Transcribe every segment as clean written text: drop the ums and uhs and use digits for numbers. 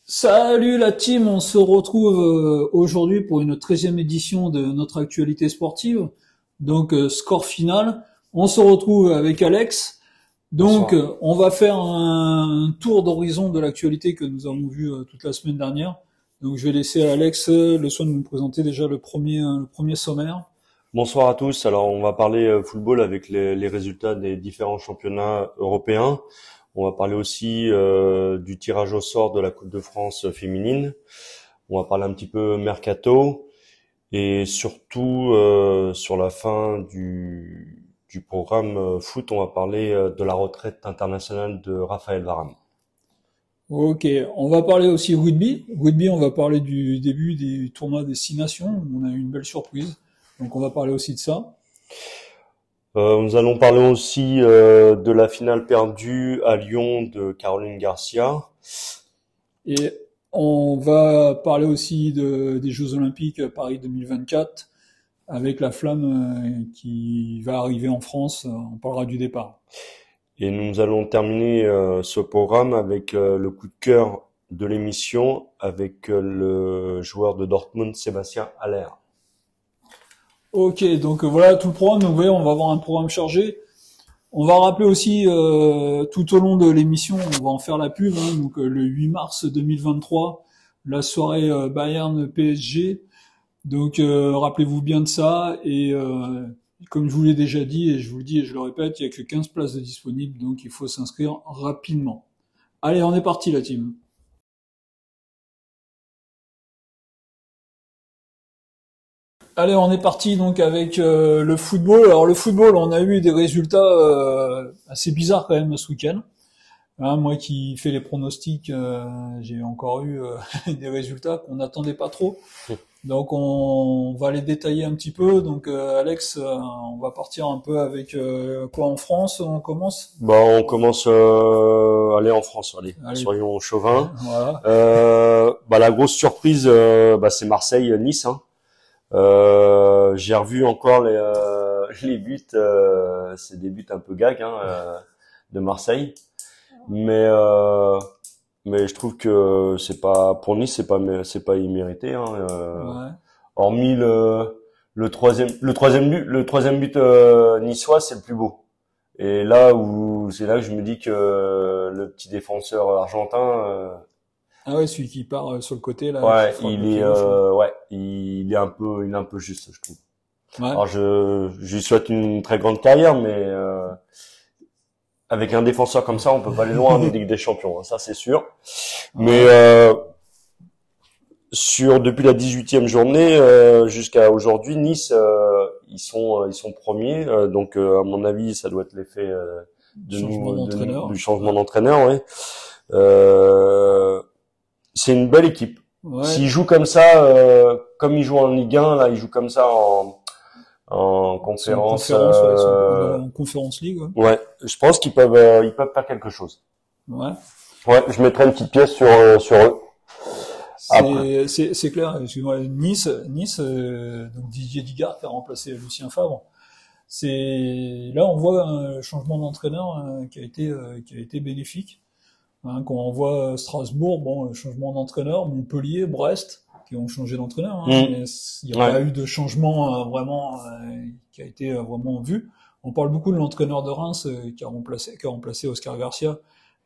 Salut la team, on se retrouve aujourd'hui pour une 13e édition de notre actualité sportive. Donc score final, on se retrouve avec Alex. Donc Bonsoir. on va faire un tour d'horizon de l'actualité que nous avons vu toute la semaine dernière. Donc je vais laisser à Alex le soin de nous présenter déjà le premier sommaire. Bonsoir à tous. Alors, on va parler football avec les résultats des différents championnats européens. On va parler aussi du tirage au sort de la Coupe de France féminine. On va parler un petit peu mercato et surtout sur la fin du programme foot, on va parler de la retraite internationale de Raphaël Varane. Ok, on va parler aussi rugby. Rugby, on va parler du début des tournois des 6 nations. On a eu une belle surprise. Donc on va parler aussi de ça. Nous allons parler aussi de la finale perdue à Lyon de Caroline Garcia. Et on va parler aussi des Jeux Olympiques Paris 2024 avec la flamme qui va arriver en France. On parlera du départ. Et nous allons terminer ce programme avec le coup de cœur de l'émission avec le joueur de Dortmund, Sébastien Haller. Ok, donc voilà tout le programme. Donc, vous voyez, on va avoir un programme chargé. On va rappeler aussi tout au long de l'émission, on va en faire la pub. Donc le 8 mars 2023, la soirée Bayern PSG. Donc rappelez-vous bien de ça et comme je vous l'ai déjà dit et je vous le dis et je le répète, il y a que 15 places de disponibles donc il faut s'inscrire rapidement. Allez, on est parti la team. Allez, on est parti donc avec le football. Alors le football, on a eu des résultats assez bizarres quand même ce week-end. Hein, moi qui fais les pronostics, j'ai encore eu des résultats qu'on n'attendait pas trop. Donc on va les détailler un petit peu. Donc Alex, on va partir un peu avec quoi en France, on commence? Bon, on commence allez en France, allez, Allez, soyons chauvins. voilà. La grosse surprise, c'est Marseille-Nice. Hein. J'ai revu encore les buts, c'est des buts un peu gags de Marseille, mais euh, mais je trouve que c'est pas pour Nice, c'est pas immérité. Hein, Ouais. hormis le troisième but niçois, c'est le plus beau. Et c'est là que je me dis que le petit défenseur argentin, Ah ouais, celui qui part sur le côté là, qui ouais, frappe le pied gauche. Ouais. il est un peu juste, je trouve. Ouais. Alors je lui souhaite une très grande carrière, mais avec un défenseur comme ça, on peut pas aller loin en Ligue des Champions, hein, ça c'est sûr. Mais Ouais. depuis la 18e journée jusqu'à aujourd'hui, Nice ils sont premiers, donc à mon avis ça doit être l'effet Changement du d'entraîneur. changement Ouais. d'entraîneur, ouais. Euh, c'est une belle équipe. Ouais. S'ils jouent comme ça, comme ils jouent en Ligue 1, là ils jouent comme ça en C'est en conférence. conférence, ouais. Ils sont en conférence league. Ouais. Ouais, je pense qu'ils peuvent faire quelque chose. Ouais. Ouais, je mettrai une petite pièce sur eux. Après. C'est clair. Excuse-moi. Nice, donc Didier Digard qui a remplacé Lucien Favre. C'est là on voit un changement d'entraîneur qui a été bénéfique. Hein, quand on voit Strasbourg, bon, changement d'entraîneur, Montpellier, Brest, qui ont changé d'entraîneur, hein, Mm. mais il n'y a Ouais. pas eu de changement vraiment qui a été vraiment vu. On parle beaucoup de l'entraîneur de Reims qui a remplacé Oscar Garcia.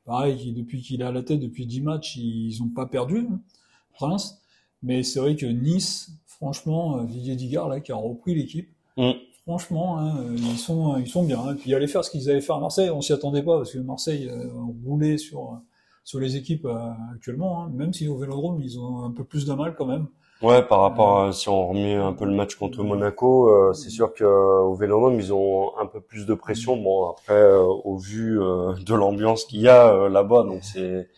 Pareil, depuis qu'il est à la tête, depuis 10 matchs, ils n'ont pas perdu, hein, Reims. Mais c'est vrai que Nice, franchement, Didier Digard, là, qui a repris l'équipe, Mm. franchement, hein, ils sont bien. Hein. Et puis aller faire ce qu'ils avaient fait à Marseille, on s'y attendait pas parce que Marseille roulait sur les équipes actuellement. Hein. Même si au Vélodrome ils ont un peu plus de mal quand même. Ouais, par Euh, rapport à si on remet un peu le match contre Monaco, c'est sûr que au Vélodrome ils ont un peu plus de pression. Bon après, au vu de l'ambiance qu'il y a là-bas, donc c'est.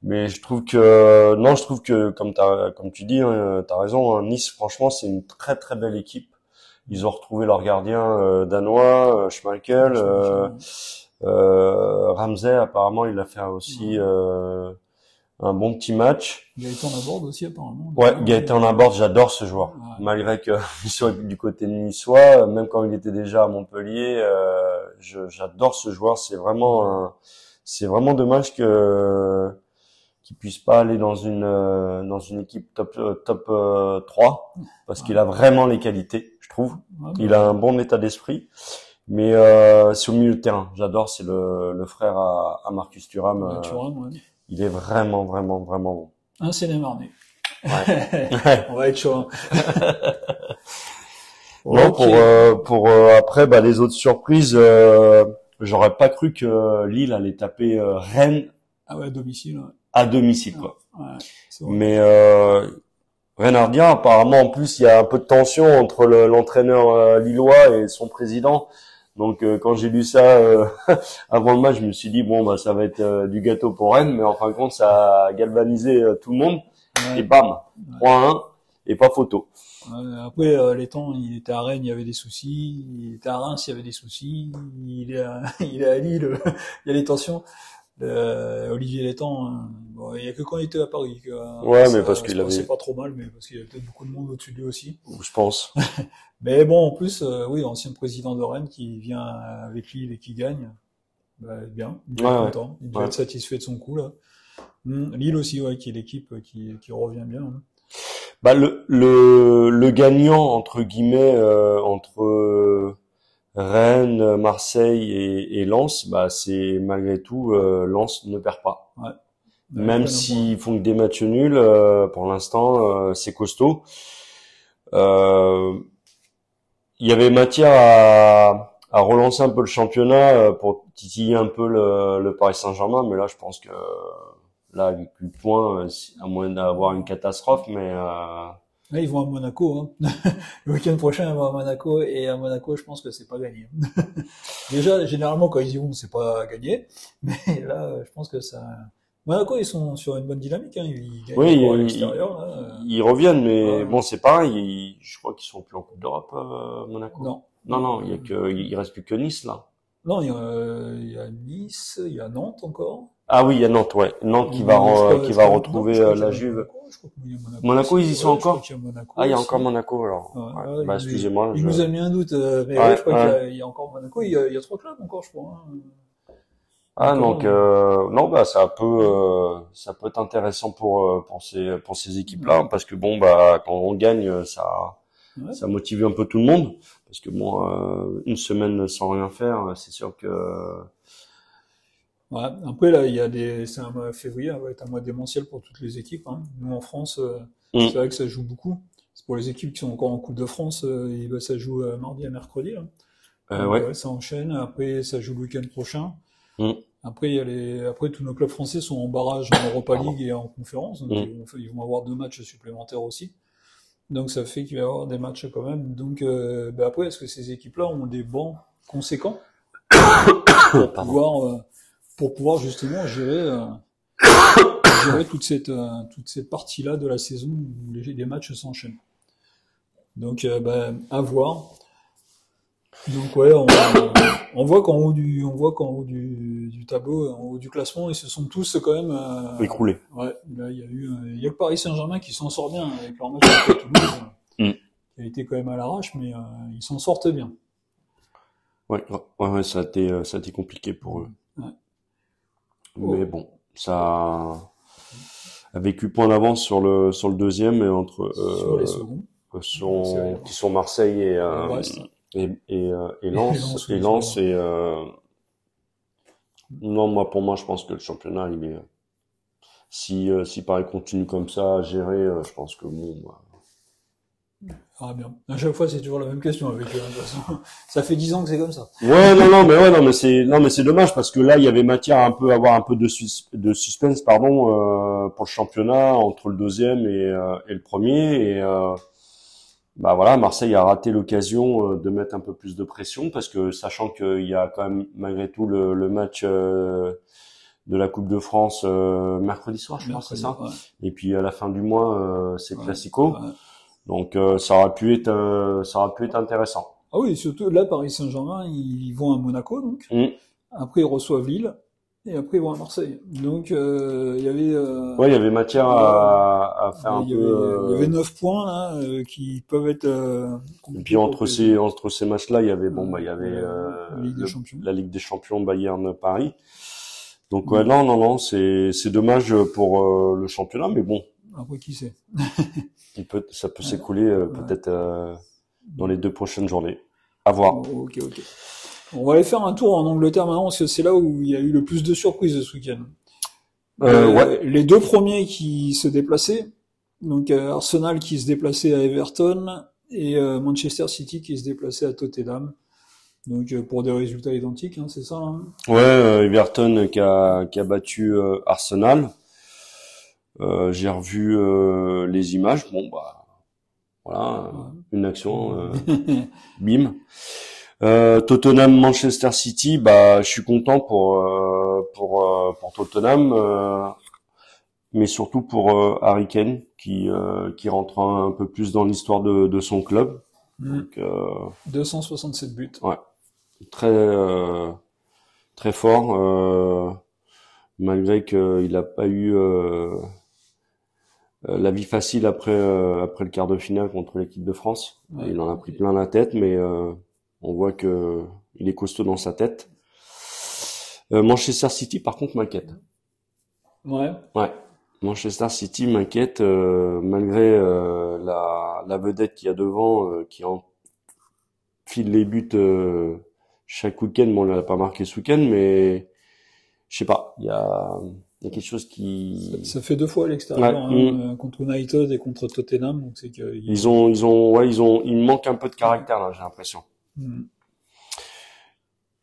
Mais je trouve que comme tu dis, hein, t'as raison. Hein, Nice, franchement, c'est une très très belle équipe. Ils ont retrouvé leur gardien danois, Schmeichel. Schmeichel, ouais. Ramsey, apparemment, il a fait aussi Ouais. un bon petit match. Gaëtan Laborde aussi apparemment. Ouais, Bien, ouais, Gaëtan Laborde, j'adore ce joueur. ouais. Malgré que il soit du côté de niçois, même quand il était déjà à Montpellier, j'adore ce joueur. C'est vraiment dommage que qu'il puisse pas aller dans une équipe top 3 parce qu'il a vraiment les qualités, je trouve. Il a un bon état d'esprit, mais c'est au milieu de terrain. J'adore, c'est le frère à Marcus Thuram. Il est vraiment bon. Un Sénémarnais. Ouais. On va être chaud. Non, pour après les autres surprises, j'aurais pas cru que Lille allait taper Rennes. Ah ouais, à domicile. Ouais. À domicile, quoi. Ouais, mais Renardien, apparemment, en plus, il y a un peu de tension entre l'entraîneur lillois et son président. Donc, quand j'ai lu ça avant le match, je me suis dit bon, ça va être du gâteau pour Rennes, mais en fin de compte, ça a galvanisé tout le monde. Ouais. Et bam, 3-1 et pas photo. Après, les temps, il était à Rennes, il y avait des soucis. Il était à Reims, il y avait des soucis. Il est à Lille, il y a des tensions. Olivier Létang, bon, il y a que quand il était à Paris que mais parce qu'il avait c'est pas trop mal, mais parce qu'il y avait peut-être beaucoup de monde au-dessus de lui aussi. Je pense. Mais bon, en plus, oui, ancien président de Rennes qui vient avec Lille et qui gagne, bien, il doit être content, il doit être satisfait de son coup là. Lille aussi, qui est l'équipe qui revient bien. Hein. Le gagnant entre guillemets entre Rennes, Marseille et Lens, c'est malgré tout Lens ne perd pas. Ouais. Même s'ils font que des matchs nuls, pour l'instant c'est costaud. Il y avait matière à relancer un peu le championnat pour titiller un peu le Paris Saint-Germain, mais là je pense que là avec plus de points, à moins d'avoir une catastrophe, mais là, ils vont à Monaco. Hein. Le week-end prochain, ils vont à Monaco. Et à Monaco, je pense que c'est pas gagné. Déjà, généralement, quand ils y vont, c'est pas gagné. Mais là, je pense que ça... Monaco, ils sont sur une bonne dynamique. Hein. Ils gagnent à l'extérieur. Ils reviennent, mais bon, c'est pareil. Je crois qu'ils sont plus en Coupe d'Europe, Monaco. Non, il reste plus que Nice, là. Non, il y a Nice, il y a Nantes encore. Ah oui, il y a Nantes, ouais. Nantes qui va retrouver la Juve. Monaco, ils y sont encore? Il y a encore Monaco, alors. Excusez-moi. Il nous a mis un doute, mais je crois qu'il y a encore Monaco. Il y a 3 clubs encore, je crois. Non, ça peut être intéressant pour ces équipes-là, parce que quand on gagne, ça motive un peu tout le monde, parce que une semaine sans rien faire, c'est sûr que. Ouais. Après là, c'est un mois février, va être un mois démentiel pour toutes les équipes. Hein. Nous en France, c'est vrai que ça joue beaucoup. C'est pour les équipes qui sont encore en Coupe de France, ça joue mardi à mercredi. Là. Ça enchaîne. Après, ça joue le week-end prochain. Après, après tous nos clubs français sont en barrage en Europa League et en conférence. Donc ils vont avoir 2 matchs supplémentaires aussi. Donc ça fait qu'il va y avoir des matchs quand même. Donc après, est-ce que ces équipes-là ont des bancs conséquents pour pouvoir justement gérer toute cette partie-là de la saison où les matchs s'enchaînent. Donc à voir. Donc on voit qu'en haut du tableau, en haut du classement, ils se sont tous quand même écroulés. Ouais, là il y a le Paris Saint-Germain qui s'en sort bien avec leur match contre Toulouse, qui a été quand même à l'arrache, mais ils s'en sortent bien. Ouais, ça a été compliqué pour eux. Ouais. Mais bon, ça a vécu point d'avance sur le deuxième et entre sur les seconds qui sont Marseille et Lens non, pour moi je pense que le championnat il est si Paris continue comme ça à gérer, je pense que bien. À chaque fois, c'est toujours la même question avec eux. De toute façon, ça fait 10 ans que c'est comme ça. Mais c'est dommage parce que là, il y avait matière à avoir un peu de suspense, pour le championnat entre le deuxième et le premier. Et Marseille a raté l'occasion de mettre un peu plus de pression parce que sachant qu'il y a quand même malgré tout le match de la Coupe de France mercredi soir, je pense, c'est ça. Ouais. Et puis à la fin du mois, c'est le Classico. Ouais. Donc ça aurait pu être intéressant. Ah oui, surtout là Paris Saint-Germain, ils vont à Monaco donc. Après ils reçoivent Lille et après ils vont à Marseille. Donc il y avait matière à faire un peu il y avait 9 points là qui peuvent être et puis entre ces matchs-là, il y avait la Ligue des Champions Bayern Paris. Donc ouais, non, c'est dommage pour le championnat, mais bon, Après, qui sait? ça peut Ouais, s'écouler ouais. peut-être dans les 2 prochaines journées. À voir. Ok, ok. On va aller faire un tour en Angleterre maintenant, parce que c'est là où il y a eu le plus de surprises ce week-end. Ouais, Les deux premiers qui se déplaçaient, donc Arsenal qui se déplaçait à Everton et Manchester City qui se déplaçait à Tottenham. Donc pour des résultats identiques, hein, c'est ça, hein. ouais, Everton qui a battu Arsenal. J'ai revu les images. Bon bah voilà, une action, Ouais. bim. Tottenham, Manchester City, bah je suis content pour Tottenham, mais surtout pour Harry Kane qui rentre un peu plus dans l'histoire de son club. Mm. Donc 267 buts. ouais, très très fort, malgré qu'il n'a pas eu la vie facile après le quart de finale contre l'équipe de France. Ouais. Il en a pris plein la tête, mais on voit que il est costaud dans sa tête. Manchester City, par contre, m'inquiète. Ouais. Ouais, Manchester City m'inquiète malgré la vedette qu'il y a devant, qui enfile les buts chaque week-end. Bon, il n'a pas marqué ce week-end, mais je sais pas. Il y a quelque chose qui. Ça fait deux fois à Ouais. l'extérieur, hein, contre United et contre Tottenham, donc c'est que Il manque un peu de caractère là, j'ai l'impression. Mm.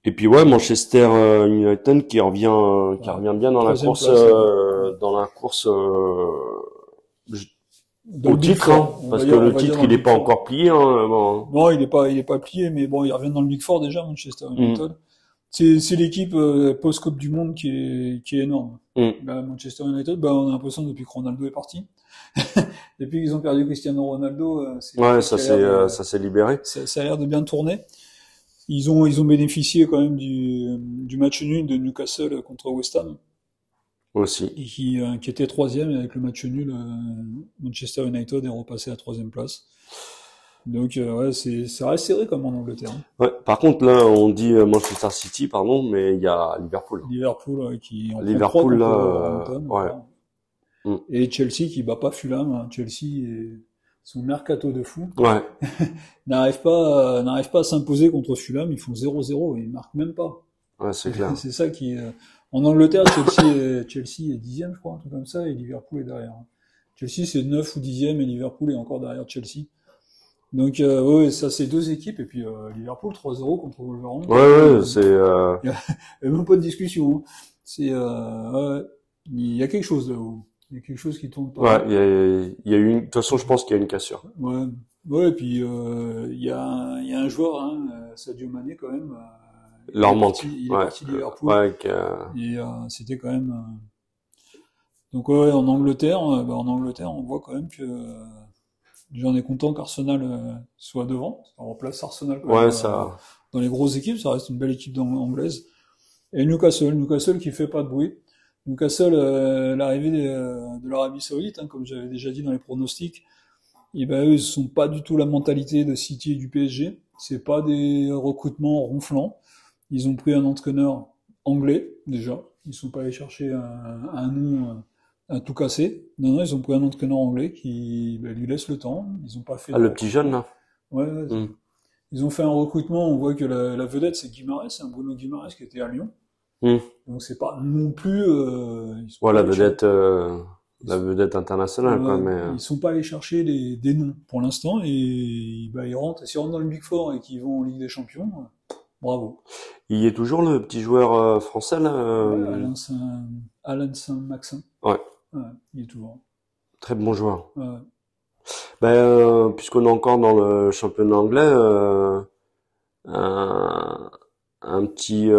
Et puis ouais, Manchester United qui revient Ouais. bien dans la Troisième course, place, hein. Dans au le Big titre, hein, Four, parce que on le va dire titre dans il le est Big pas Four. encore plié. Hein, bon. Non, il est pas plié, mais bon, ils reviennent dans le Big Four déjà, Manchester Mm, United. C'est l'équipe post-Coupe du Monde qui est énorme. mm. Bah, Manchester United, bah, on a l'impression depuis que Ronaldo est parti, depuis qu'ils ont perdu Cristiano Ronaldo, c'est Ouais, l'équipe qui a l'air de, ça s'est libéré ça a l'air de bien tourner. Ils ont bénéficié quand même du match nul de Newcastle contre West Ham, aussi. et qui était troisième, et avec le match nul, Manchester United est repassé à troisième place. Donc ouais, ça reste serré comme en Angleterre, hein. Ouais. Par contre là, on dit Manchester City, pardon, mais il y a Liverpool. Liverpool qui en prend trois Liverpool contre là, Wolverhampton ouais. encore. Mm. Et Chelsea qui bat pas Fulham, hein. Chelsea et son mercato de fou Ouais, n'arrive pas à s'imposer contre Fulham. Ils font 0-0, ils marquent même pas. ouais, c'est clair. C'est ça qui en Angleterre, Chelsea est dixième, je crois, un truc comme ça, et Liverpool est derrière. Chelsea c'est 9 ou dixième et Liverpool est encore derrière Chelsea. Donc ouais, ça c'est deux équipes, et puis Liverpool 3-0 contre Wolverhampton. Ouais, c'est Il y a même pas de discussion, hein. C'est ouais, il y a quelque chose là-haut. Il y a quelque chose qui tourne pas. ouais, il y a eu de toute façon, je pense qu'il y a une cassure. Ouais, ouais, et puis il y a un joueur, hein, Sadio Mané quand même. Leur manque. Il est Ouais, parti de Liverpool, ouais, et c'était quand même. Donc ouais, en Angleterre, en Angleterre, on voit quand même que j'en ai content qu'Arsenal soit devant. On remplace Arsenal quand même ouais, ça. dans les grosses équipes. Ça reste une belle équipe anglaise. Et Newcastle qui fait pas de bruit. Newcastle, l'arrivée de l'Arabie Saoudite, hein, comme j'avais déjà dit dans les pronostics, et ben eux, ils sont pas du tout la mentalité de City et du PSG. C'est pas des recrutements ronflants. Ils ont pris un entraîneur anglais déjà. Ils sont pas allés chercher un nom à tout casser. Non, non, ils ont pris un entraîneur anglais qui lui laisse le temps. Ils ont pas fait Ah, de le petit jeune recrutement. là. Ouais, ouais. Hmm. Ils ont fait un recrutement. On voit que la vedette c'est Guimarães, c'est un Bruno Guimarães qui était à Lyon. Hmm. Donc c'est pas non plus. Ils sont Ouais, pas allés chercher. la vedette internationale quoi, Ouais, mais ils sont pas allés chercher des noms pour l'instant, et bah, ils rentrent. S'ils rentrent dans le Big Four et qu'ils vont en Ligue des Champions, bravo. il y est toujours le petit joueur français là. Ouais, Alain Saint-Maxin. Ouais, Ouais, il est toujours. très bon joueur. Ouais. Ben, puisqu'on est encore dans le championnat anglais, un, un petit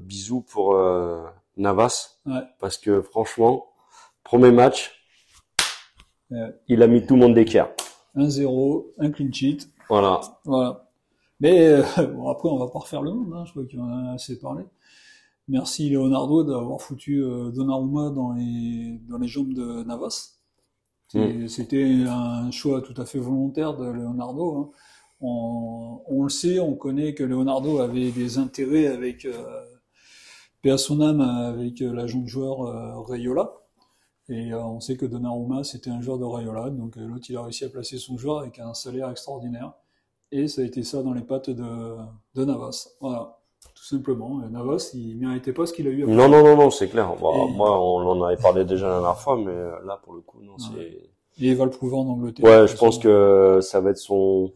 bisou pour Navas, Ouais. parce que franchement, premier match, Ouais. il a mis tout le monde d'équerre. 1-0, un clean sheet. Voilà. Voilà. Mais bon, après, on va pas refaire le monde, hein, je crois qu'il en a assez parlé. Merci Leonardo d'avoir foutu Donnarumma dans les jambes de Navas. Mm. C'était un choix tout à fait volontaire de Leonardo, hein. On le sait, on connaît que Leonardo avait des intérêts avec paix à son âme avec l'agent de joueur Rayola. Et on sait que Donnarumma, c'était un joueur de Rayola, donc l'autre, il a réussi à placer son joueur avec un salaire extraordinaire. Et ça a été ça dans les pattes de Navas. Voilà, tout simplement. Et Navas, il méritait pas ce qu'il a eu après. Non, non, non, non, c'est clair. Bon, Et, moi, on en avait parlé déjà la dernière fois, mais là, pour le coup, non, ouais. c'est... Et il va le prouver en Angleterre. Ouais, je pense que ça va être son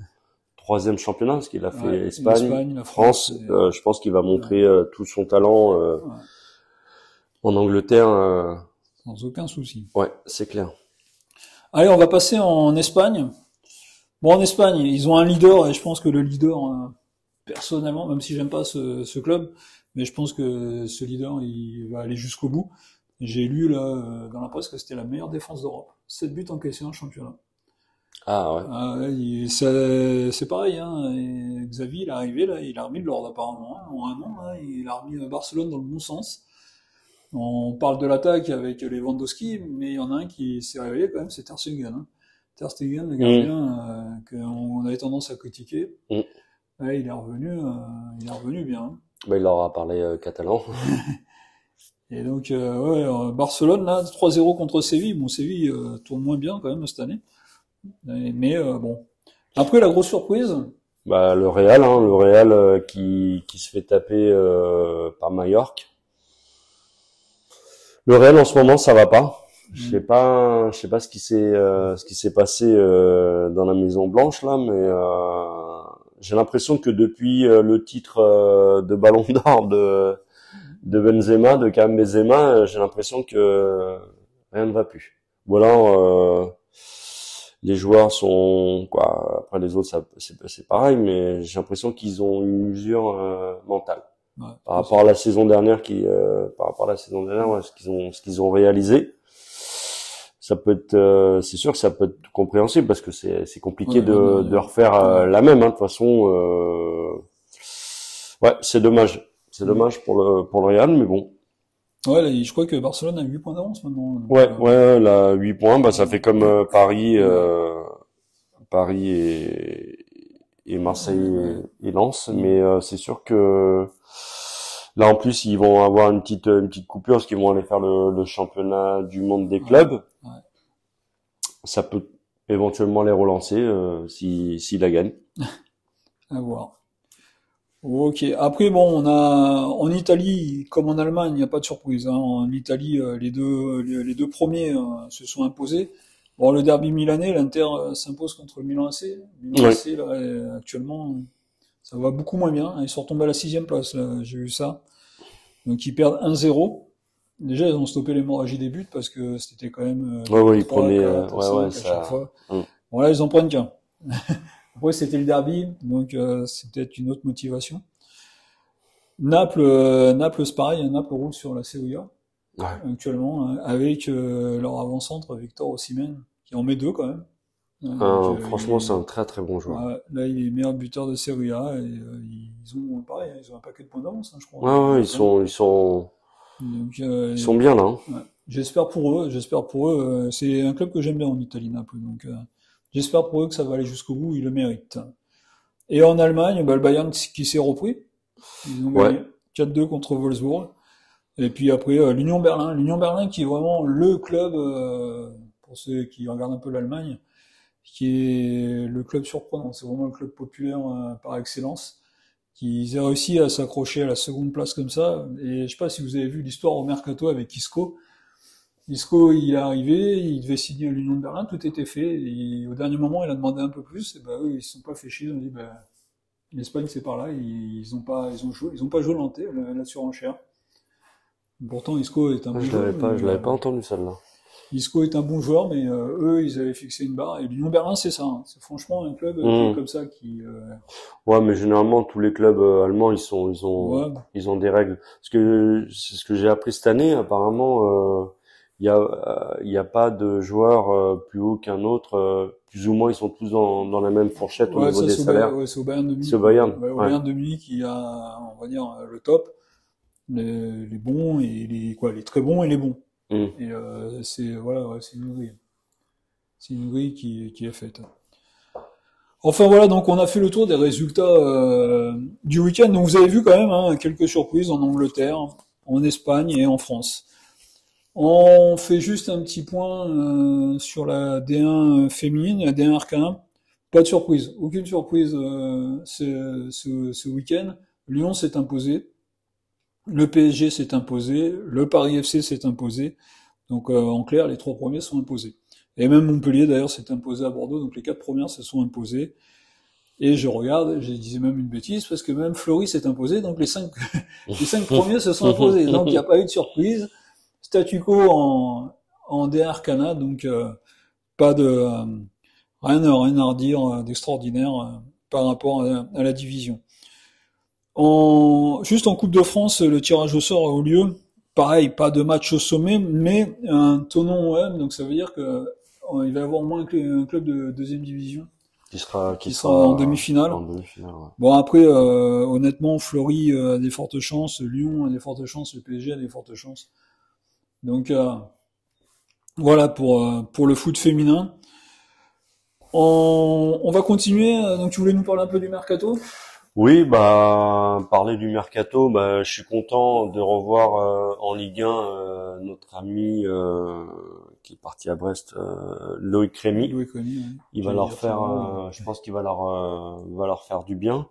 troisième championnat, parce qu'il a fait Ouais, Espagne, la France. et, Je pense qu'il va montrer tout son talent ouais, en Angleterre. sans aucun souci. Ouais, c'est clair. Allez, on va passer en Espagne. Bon, en Espagne, ils ont un leader, et je pense que le leader, personnellement, même si j'aime pas ce club, mais je pense que ce leader, il va aller jusqu'au bout. J'ai lu là dans la presse que c'était la meilleure défense d'Europe. 7 buts encaissés en championnat. Ah ouais. Ouais, c'est pareil, hein. Et Xavi, il est arrivé là, il a remis de l'ordre apparemment. Hein. En un an, là, il a remis Barcelone dans le bon sens. On parle de l'attaque avec Lewandowski, mais il y en a un qui s'est réveillé quand même, c'est Ter Stegen. Hein. Ter Stegen, le gardien qu'on avait tendance à critiquer. Ouais, il est revenu bien. Hein. Bah, il leur a parlé catalan. Et donc, Barcelone, là, 3-0 contre Séville. Bon, Séville tourne moins bien quand même cette année. Mais bon. Après, la grosse surprise. Bah, le Real qui se fait taper par Mallorca. Le Real en ce moment, ça va pas. Je sais pas ce qui s'est passé dans la Maison Blanche là, mais j'ai l'impression que depuis le titre de Ballon d'Or de Benzema, de Karim Benzema, j'ai l'impression que rien ne va plus. Ou alors les joueurs sont quoi, après les autres c'est pareil, mais j'ai l'impression qu'ils ont une usure mentale. Ouais, par rapport à la saison dernière ouais, ce qu'ils ont réalisé, ça peut être c'est sûr que ça peut être compréhensible parce que c'est compliqué de refaire la même, hein, de toute façon. Ouais, c'est dommage pour le Real, mais bon. Ouais, là, je crois que Barcelone a 8 points d'avance maintenant. Donc, ouais, là 8 points, bah ça fait comme Paris et Marseille et Lens, mais c'est sûr que là en plus ils vont avoir une petite coupure parce qu'ils vont aller faire le championnat du monde des clubs. Ouais. Ça peut éventuellement les relancer s'ils la gagnent. À voir. Ok. Après, bon, on a en Italie, comme en Allemagne, il n'y a pas de surprise. Hein. En Italie, les deux premiers se sont imposés. Bon, le derby milanais, l'Inter s'impose contre le Milan AC. Milan AC, là, actuellement, ça va beaucoup moins bien. Ils sont retombés à la 6e place, là, j'ai vu ça. Donc ils perdent 1-0. Déjà, ils ont stoppé l'hémorragie des buts parce que c'était quand même 3, ils 4, 5 à ça... chaque fois. Bon, là, ils en prennent qu'un. Après, c'était le derby, donc c'est peut-être une autre motivation. Naples, c'est pareil. Naples roule sur la Serie A actuellement, hein, avec leur avant-centre Victor Osimhen, qui en met 2 quand même. Donc, franchement, c'est un très très bon joueur. Là, il est meilleur buteur de Serie A et ils ont pareil, ils ont un paquet de points d'avance, hein, je crois. Ouais, ils sont bien là. Hein. Ouais. J'espère pour eux. C'est un club que j'aime bien en Italie, Naples. Donc, j'espère pour eux que ça va aller jusqu'au bout. Ils le méritent. Et en Allemagne, le Bayern qui s'est repris. Ils ont gagné 4-2 contre Wolfsburg. Et puis après, l'Union Berlin. L'Union Berlin qui est vraiment le club, pour ceux qui regardent un peu l'Allemagne, qui est le club surprenant. C'est vraiment le club populaire par excellence. Qui a réussi à s'accrocher à la seconde place comme ça. Et je sais pas si vous avez vu l'histoire au mercato avec Isco. Isco, il est arrivé, il devait signer à l'Union de Berlin, tout était fait. Et au dernier moment, il a demandé un peu plus. Et ben eux, ils se sont pas fait chier. Ils ont dit, l'Espagne c'est par là. Ils ont pas joué la surenchère. Pourtant, Isco est un bon joueur. Je l'avais pas entendu celle-là. Isco est un bon joueur, mais eux, ils avaient fixé une barre. Et l'Union Berlin, c'est ça. Hein. C'est franchement un club comme ça qui. Ouais, mais généralement tous les clubs allemands, ils ont des règles. Parce que c'est ce que j'ai appris cette année. Apparemment, il y a pas de joueur plus haut qu'un autre. Plus ou moins, ils sont tous dans la même fourchette au niveau des salaires. C'est au Bayern de Munich. C'est au Bayern. Au Bayern de Munich, il y a, on va dire, le top, les bons et les très bons et les bons. Et c'est une grille. C'est une grille qui est faite. Enfin voilà, donc on a fait le tour des résultats du week-end. Donc vous avez vu quand même quelques surprises en Angleterre. en Espagne et en France. On fait juste un petit point sur la D1 féminine, la D1 Arcana. Pas de surprise, aucune surprise ce week-end. Lyon s'est imposé, le PSG s'est imposé, le Paris FC s'est imposé. Donc en clair, les 3 premiers sont imposés. Et même Montpellier d'ailleurs s'est imposé à Bordeaux, donc les 4 premières se sont imposées. Et je regarde, je disais même une bêtise, parce que même Fleury s'est imposé, donc les 5 les 5 premiers se sont imposés. Donc il n'y a pas eu de surprise. Statu quo en DR Arcana, donc pas de rien à redire d'extraordinaire par rapport à la division. Juste en Coupe de France, le tirage au sort a eu lieu. Pareil, pas de match au sommet, mais un tournoi OM, donc ça veut dire que il va y avoir au moins un club de deuxième division qui sera en demi-finale. Ouais. Bon après, honnêtement, Fleury a des fortes chances, Lyon a des fortes chances, le PSG a des fortes chances. Donc voilà pour le foot féminin. On va continuer. Donc tu voulais nous parler un peu du mercato? Oui, parler du mercato, je suis content de revoir en Ligue 1 notre ami qui est parti à Brest, Loïc Rémy. Oui. Il va leur faire, je pense qu'il va leur faire du bien.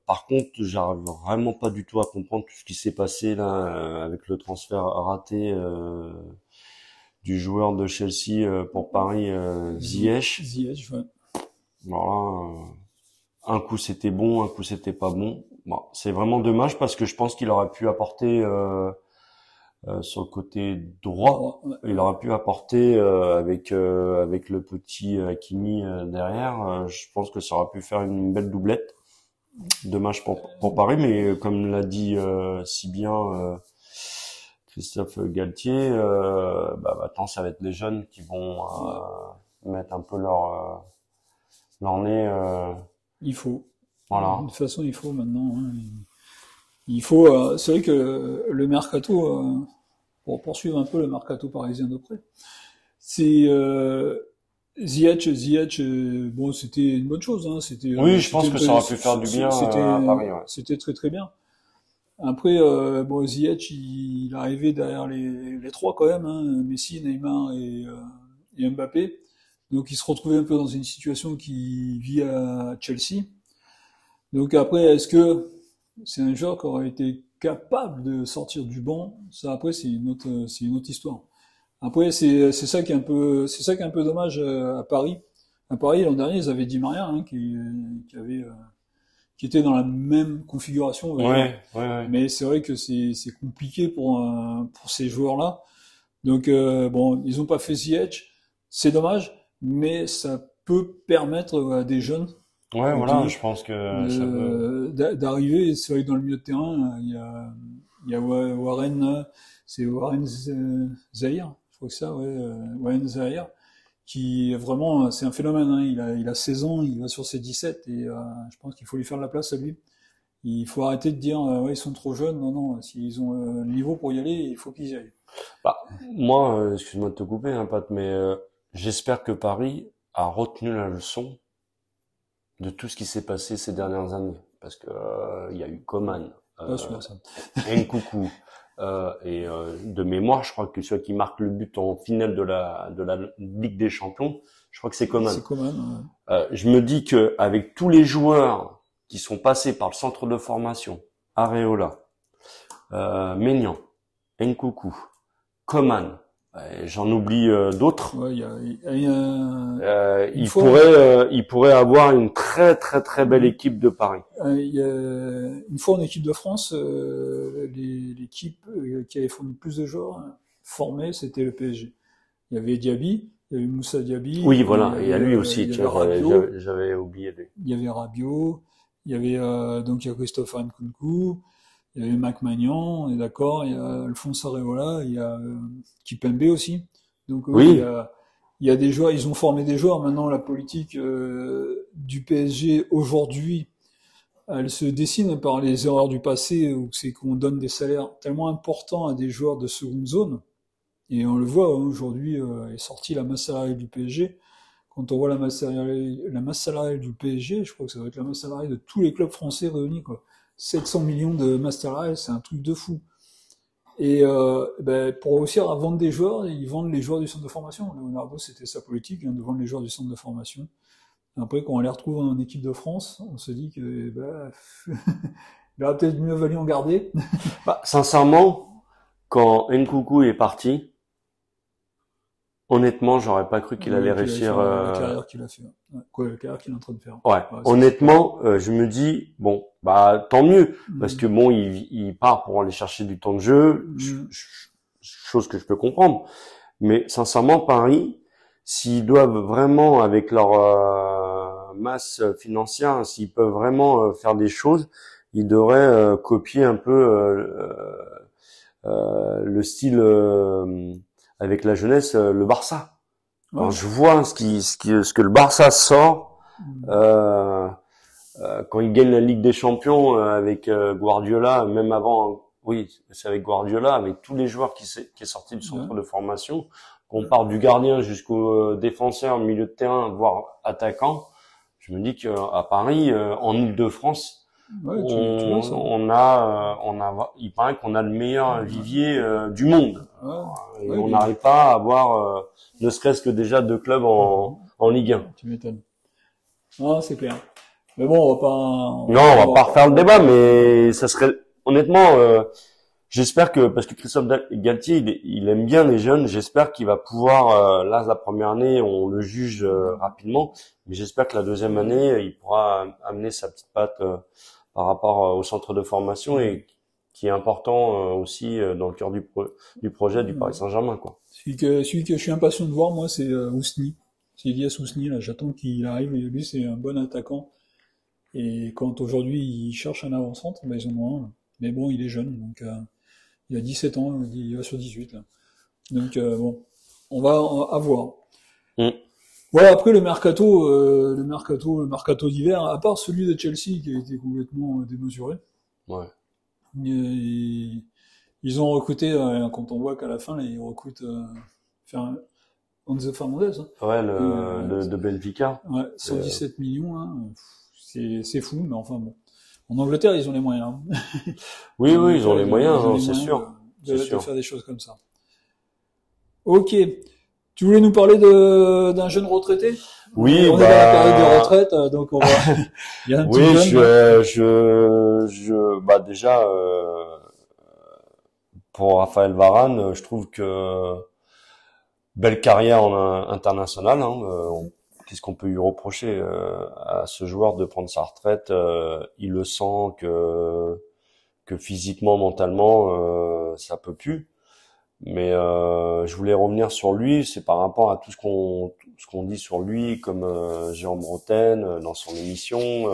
Par contre, j'arrive vraiment pas du tout à comprendre tout ce qui s'est passé là avec le transfert raté du joueur de Chelsea pour Paris, Ziyech. Ziyech, ouais. Voilà, un coup c'était bon, un coup c'était pas bon. Bon, c'est vraiment dommage parce que je pense qu'il aurait pu apporter sur le côté droit, il aurait pu apporter avec le petit Hakimi derrière. Je pense que ça aurait pu faire une belle doublette. Dommage pour Paris, mais comme l'a dit si bien Christophe Galtier, maintenant ça va être les jeunes qui vont mettre un peu leur nez. Il faut. Voilà. De toute façon, il faut maintenant. Hein. Il faut. C'est vrai que le mercato, pour poursuivre un peu le mercato parisien de près, c'est Ziyech, bon, c'était une bonne chose. Hein. Oui, je pense que ça aurait pu faire du bien à Paris. Ouais. C'était très très bien. Après, bon, Ziyech, il est arrivé derrière les 3 quand même, hein, Messi, Neymar et Mbappé. Donc il se retrouvait un peu dans une situation qu'il vit à Chelsea. Donc après, est-ce que c'est un joueur qui aurait été capable de sortir du banc? Ça après c'est une autre histoire. Après c'est ça qui est un peu dommage à Paris. À Paris l'an dernier ils avaient Di Maria hein, qui était dans la même configuration. Ouais. Mais c'est vrai que c'est compliqué pour ces joueurs-là. Donc bon, ils ont pas fait Ziyech, c'est dommage, mais ça peut permettre à des jeunes je pense que ça peut d'arriver. C'est vrai que dans le milieu de terrain, il y a Warren, c'est Warren Zahir, je crois que ça, Warren Zahir, qui est vraiment, c'est un phénomène. Hein. Il a 16 ans, il va sur ses 17 et je pense qu'il faut lui faire de la place à lui. Il faut arrêter de dire ils sont trop jeunes. Non, s'ils ont le niveau pour y aller, il faut qu'ils y aillent. Moi, excuse-moi de te couper, hein, Pat, mais j'espère que Paris a retenu la leçon de tout ce qui s'est passé ces dernières années, parce que il y a eu Coman, Nkunku, et de mémoire, je crois que celui qui marque le but en finale de la Ligue des Champions, je crois que c'est Coman. C'est Coman. Ouais. Je me dis que avec tous les joueurs qui sont passés par le centre de formation, Areola, Maignan, Nkunku, Coman, j'en oublie d'autres. Ouais, il pourrait avoir une très très très belle équipe de Paris. Une fois en équipe de France, l'équipe qui avait fourni plus de joueurs formés, c'était le PSG. Il y avait Diaby, il y avait Moussa Diaby. Oui, voilà, il y a lui aussi. J'avais oublié lui. Il y avait Rabiot, il y avait donc il y a Christophe Nkunku. Il y avait Mac Magnan, on est d'accord, il y a Alphonse Areola, il y a Kipembe aussi. Donc oui, il y a des joueurs, ils ont formé des joueurs. Maintenant, la politique du PSG aujourd'hui, elle se dessine par les erreurs du passé, où c'est qu'on donne des salaires tellement importants à des joueurs de seconde zone. Et on le voit, hein, aujourd'hui est sortie la masse salariale du PSG. Quand on voit la masse salariale du PSG, je crois que ça doit être la masse salariale de tous les clubs français réunis, quoi. 700 millions de master rights, c'est un truc de fou. Et pour réussir à vendre des joueurs, ils vendent les joueurs du centre de formation. Leonardo, c'était sa politique, de vendre les joueurs du centre de formation. Après, quand on les retrouve en équipe de France, on se dit que il aurait peut-être mieux valu en garder. Sincèrement, quand Nkunku est parti, honnêtement, j'aurais pas cru qu'il allait réussir. La carrière qu'il a fait. Ouais, la carrière qu'il est en train de faire. Ouais. Honnêtement, je me dis bon, tant mieux, parce que bon, il part pour aller chercher du temps de jeu, chose que je peux comprendre. Mais sincèrement, Paris, s'ils doivent vraiment, avec leur masse financière, s'ils peuvent vraiment faire des choses, ils devraient copier un peu le style avec la jeunesse, le Barça. Quand je vois ce que le Barça sort, quand il gagne la Ligue des Champions avec Guardiola, même avant, oui, c'est avec Guardiola, avec tous les joueurs qui est sorti du centre de formation, qu'on part du gardien jusqu'au défenseur, milieu de terrain, voire attaquant, je me dis qu'à Paris, en Île-de-France, il paraît qu'on a le meilleur vivier du monde. Et on n'arrive pas à avoir ne serait-ce que déjà 2 clubs en Ligue 1. Tu m'étonnes. Non, c'est clair. Mais bon, on va pas refaire le débat, mais ça serait honnêtement j'espère que, parce que Christophe Galtier, il aime bien les jeunes, j'espère qu'il va pouvoir, là, la première année, on le juge rapidement, mais j'espère que la deuxième année, il pourra amener sa petite patte par rapport au centre de formation et qui est important aussi dans le cœur du projet du Paris Saint-Germain, quoi. Celui que je suis impatient de voir, moi, c'est Ousni. C'est Elias Ousni, là, j'attends qu'il arrive, et lui, c'est un bon attaquant. Et quand aujourd'hui, ils cherchent un avant-centre, ils en ont un. Mais bon, il est jeune, donc il a 17 ans, il va sur 18 là. Donc on va voir. Voilà, après le mercato d'hiver, à part celui de Chelsea qui a été complètement démesuré. Ouais. Ils ont recruté, quand on voit qu'à la fin, là, ils recrutent Enzo Fernandez. Ouais, de Benfica. Ouais, 117 millions, hein. C'est fou, mais enfin bon. En Angleterre, ils ont les moyens. Oui, ils ont les moyens, c'est sûr. De faire des choses comme ça. Ok. Tu voulais nous parler d'un jeune retraité? Oui, on est dans la période de retraite, donc on va. Il y a un petit jeune, déjà pour Raphaël Varane, je trouve que belle carrière internationale. Qu'est-ce qu'on peut lui reprocher à ce joueur de prendre sa retraite? Il le sent que physiquement, mentalement, ça peut plus. Mais je voulais revenir sur lui, c'est par rapport à tout ce qu'on dit sur lui, comme Jérôme Bretagne dans son émission.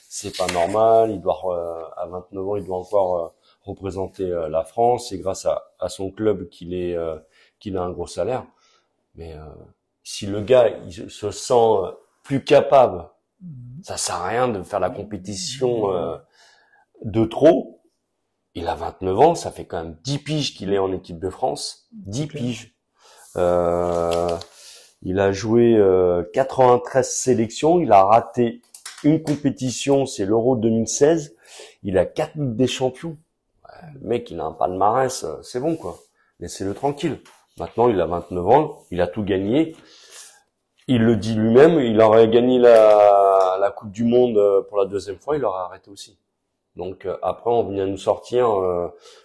C'est pas normal, il doit à 29 ans, il doit encore représenter la France. C'est grâce à son club qu'il a un gros salaire. Mais si le gars il se sent plus capable, ça sert à rien de faire la compétition de trop. Il a 29 ans, ça fait quand même 10 piges qu'il est en équipe de France. 10 piges. Il a joué 93 sélections, il a raté une compétition, c'est l'Euro 2016. Il a 4 Ligues des Champions. Le mec, il a un palmarès, c'est bon quoi. Laissez-le tranquille. Maintenant, il a 29 ans, il a tout gagné. Il le dit lui-même, il aurait gagné la Coupe du Monde pour la deuxième fois, il aurait arrêté aussi. Donc après, on vient nous sortir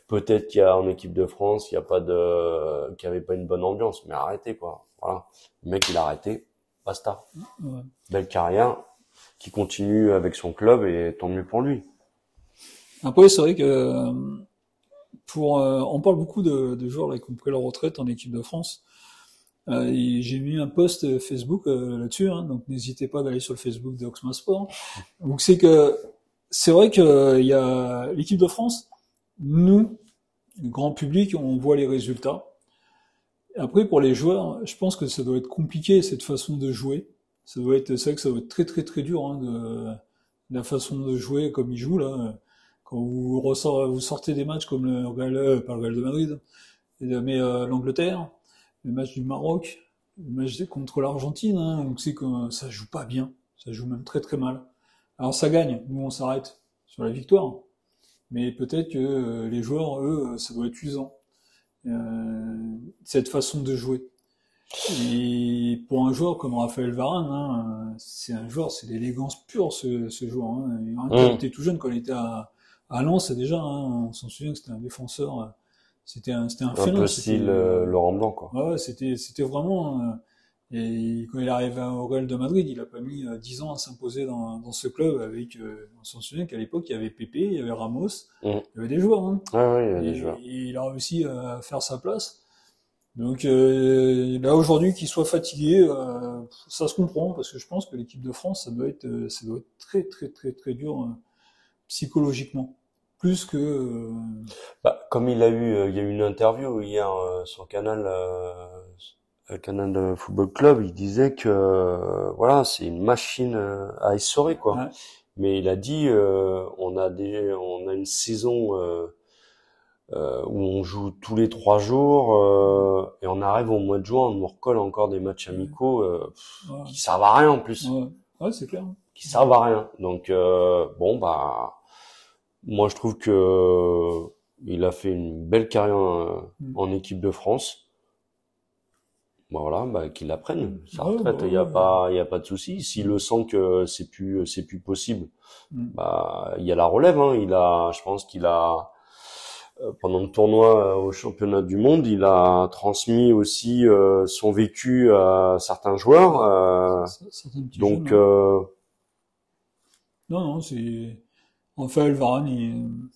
peut-être qu'il y a en équipe de France, qu'il y avait pas une bonne ambiance, mais arrêtez quoi. Voilà, le mec il a arrêté, basta. Ouais. Belle carrière, qui continue avec son club et tant mieux pour lui. Après, c'est vrai que on parle beaucoup de joueurs là qui ont pris leur retraite en équipe de France. J'ai mis un post Facebook là-dessus, donc n'hésitez pas d'aller sur le Facebook de Oxma Sport. Donc c'est vrai que il y a l'équipe de France, nous, le grand public, on voit les résultats. Après, pour les joueurs, je pense que ça doit être compliqué cette façon de jouer. C'est vrai que ça doit être très très très dur de la façon de jouer comme ils jouent là. Quand vous sortez des matchs comme pas le Real de Madrid, mais l'Angleterre, le match du Maroc, le match contre l'Argentine, on sait que ça joue pas bien, ça joue même très très mal. Alors ça gagne, nous on s'arrête sur la victoire, mais peut-être que les joueurs, eux, ça doit être usant, cette façon de jouer. Et pour un joueur comme Raphaël Varane, hein, c'est un joueur, c'est l'élégance pure ce joueur. Hein. Quand il était tout jeune, quand il était à Lens, déjà, hein, on s'en souvient que c'était un défenseur, c'était un Un félin. peu style Laurent Blanc, quoi. Ouais, c'était vraiment. Et quand il est arrivé au Real de Madrid, il a pas mis 10 ans à s'imposer dans ce club avec. On s'en souvient qu'à l'époque, il y avait Pepe, il y avait Ramos, Mm. il y avait des joueurs. Hein. Ouais, ouais, il y a des joueurs. Et il a réussi à faire sa place. Donc là aujourd'hui qu'il soit fatigué, ça se comprend parce que je pense que l'équipe de France ça doit être très très très très dur psychologiquement, plus que Bah, comme il y a eu une interview hier sur Canal Football Club, il disait que voilà, c'est une machine à essorer, quoi. ouais, Mais il a dit on a une saison où on joue tous les 3 jours et on arrive au mois de juin, on nous recolle encore des matchs amicaux ouais, qui servent à rien en plus, ouais, ouais, c'est clair. qui servent à rien. Donc bon bah moi je trouve que il a fait une belle carrière Mm. en équipe de France. Bah voilà, bah qu'il la prenne sa Ouais, bah retraite, ouais. il y a pas de souci. S'il le sent que c'est plus possible, Mm. bah il y a la relève, hein. Je pense qu'il a pendant le tournoi au championnat du monde, il a transmis aussi son vécu à certains joueurs. Certains petits jeunes, Donc ouais. Non, non, c'est Raphaël Varane,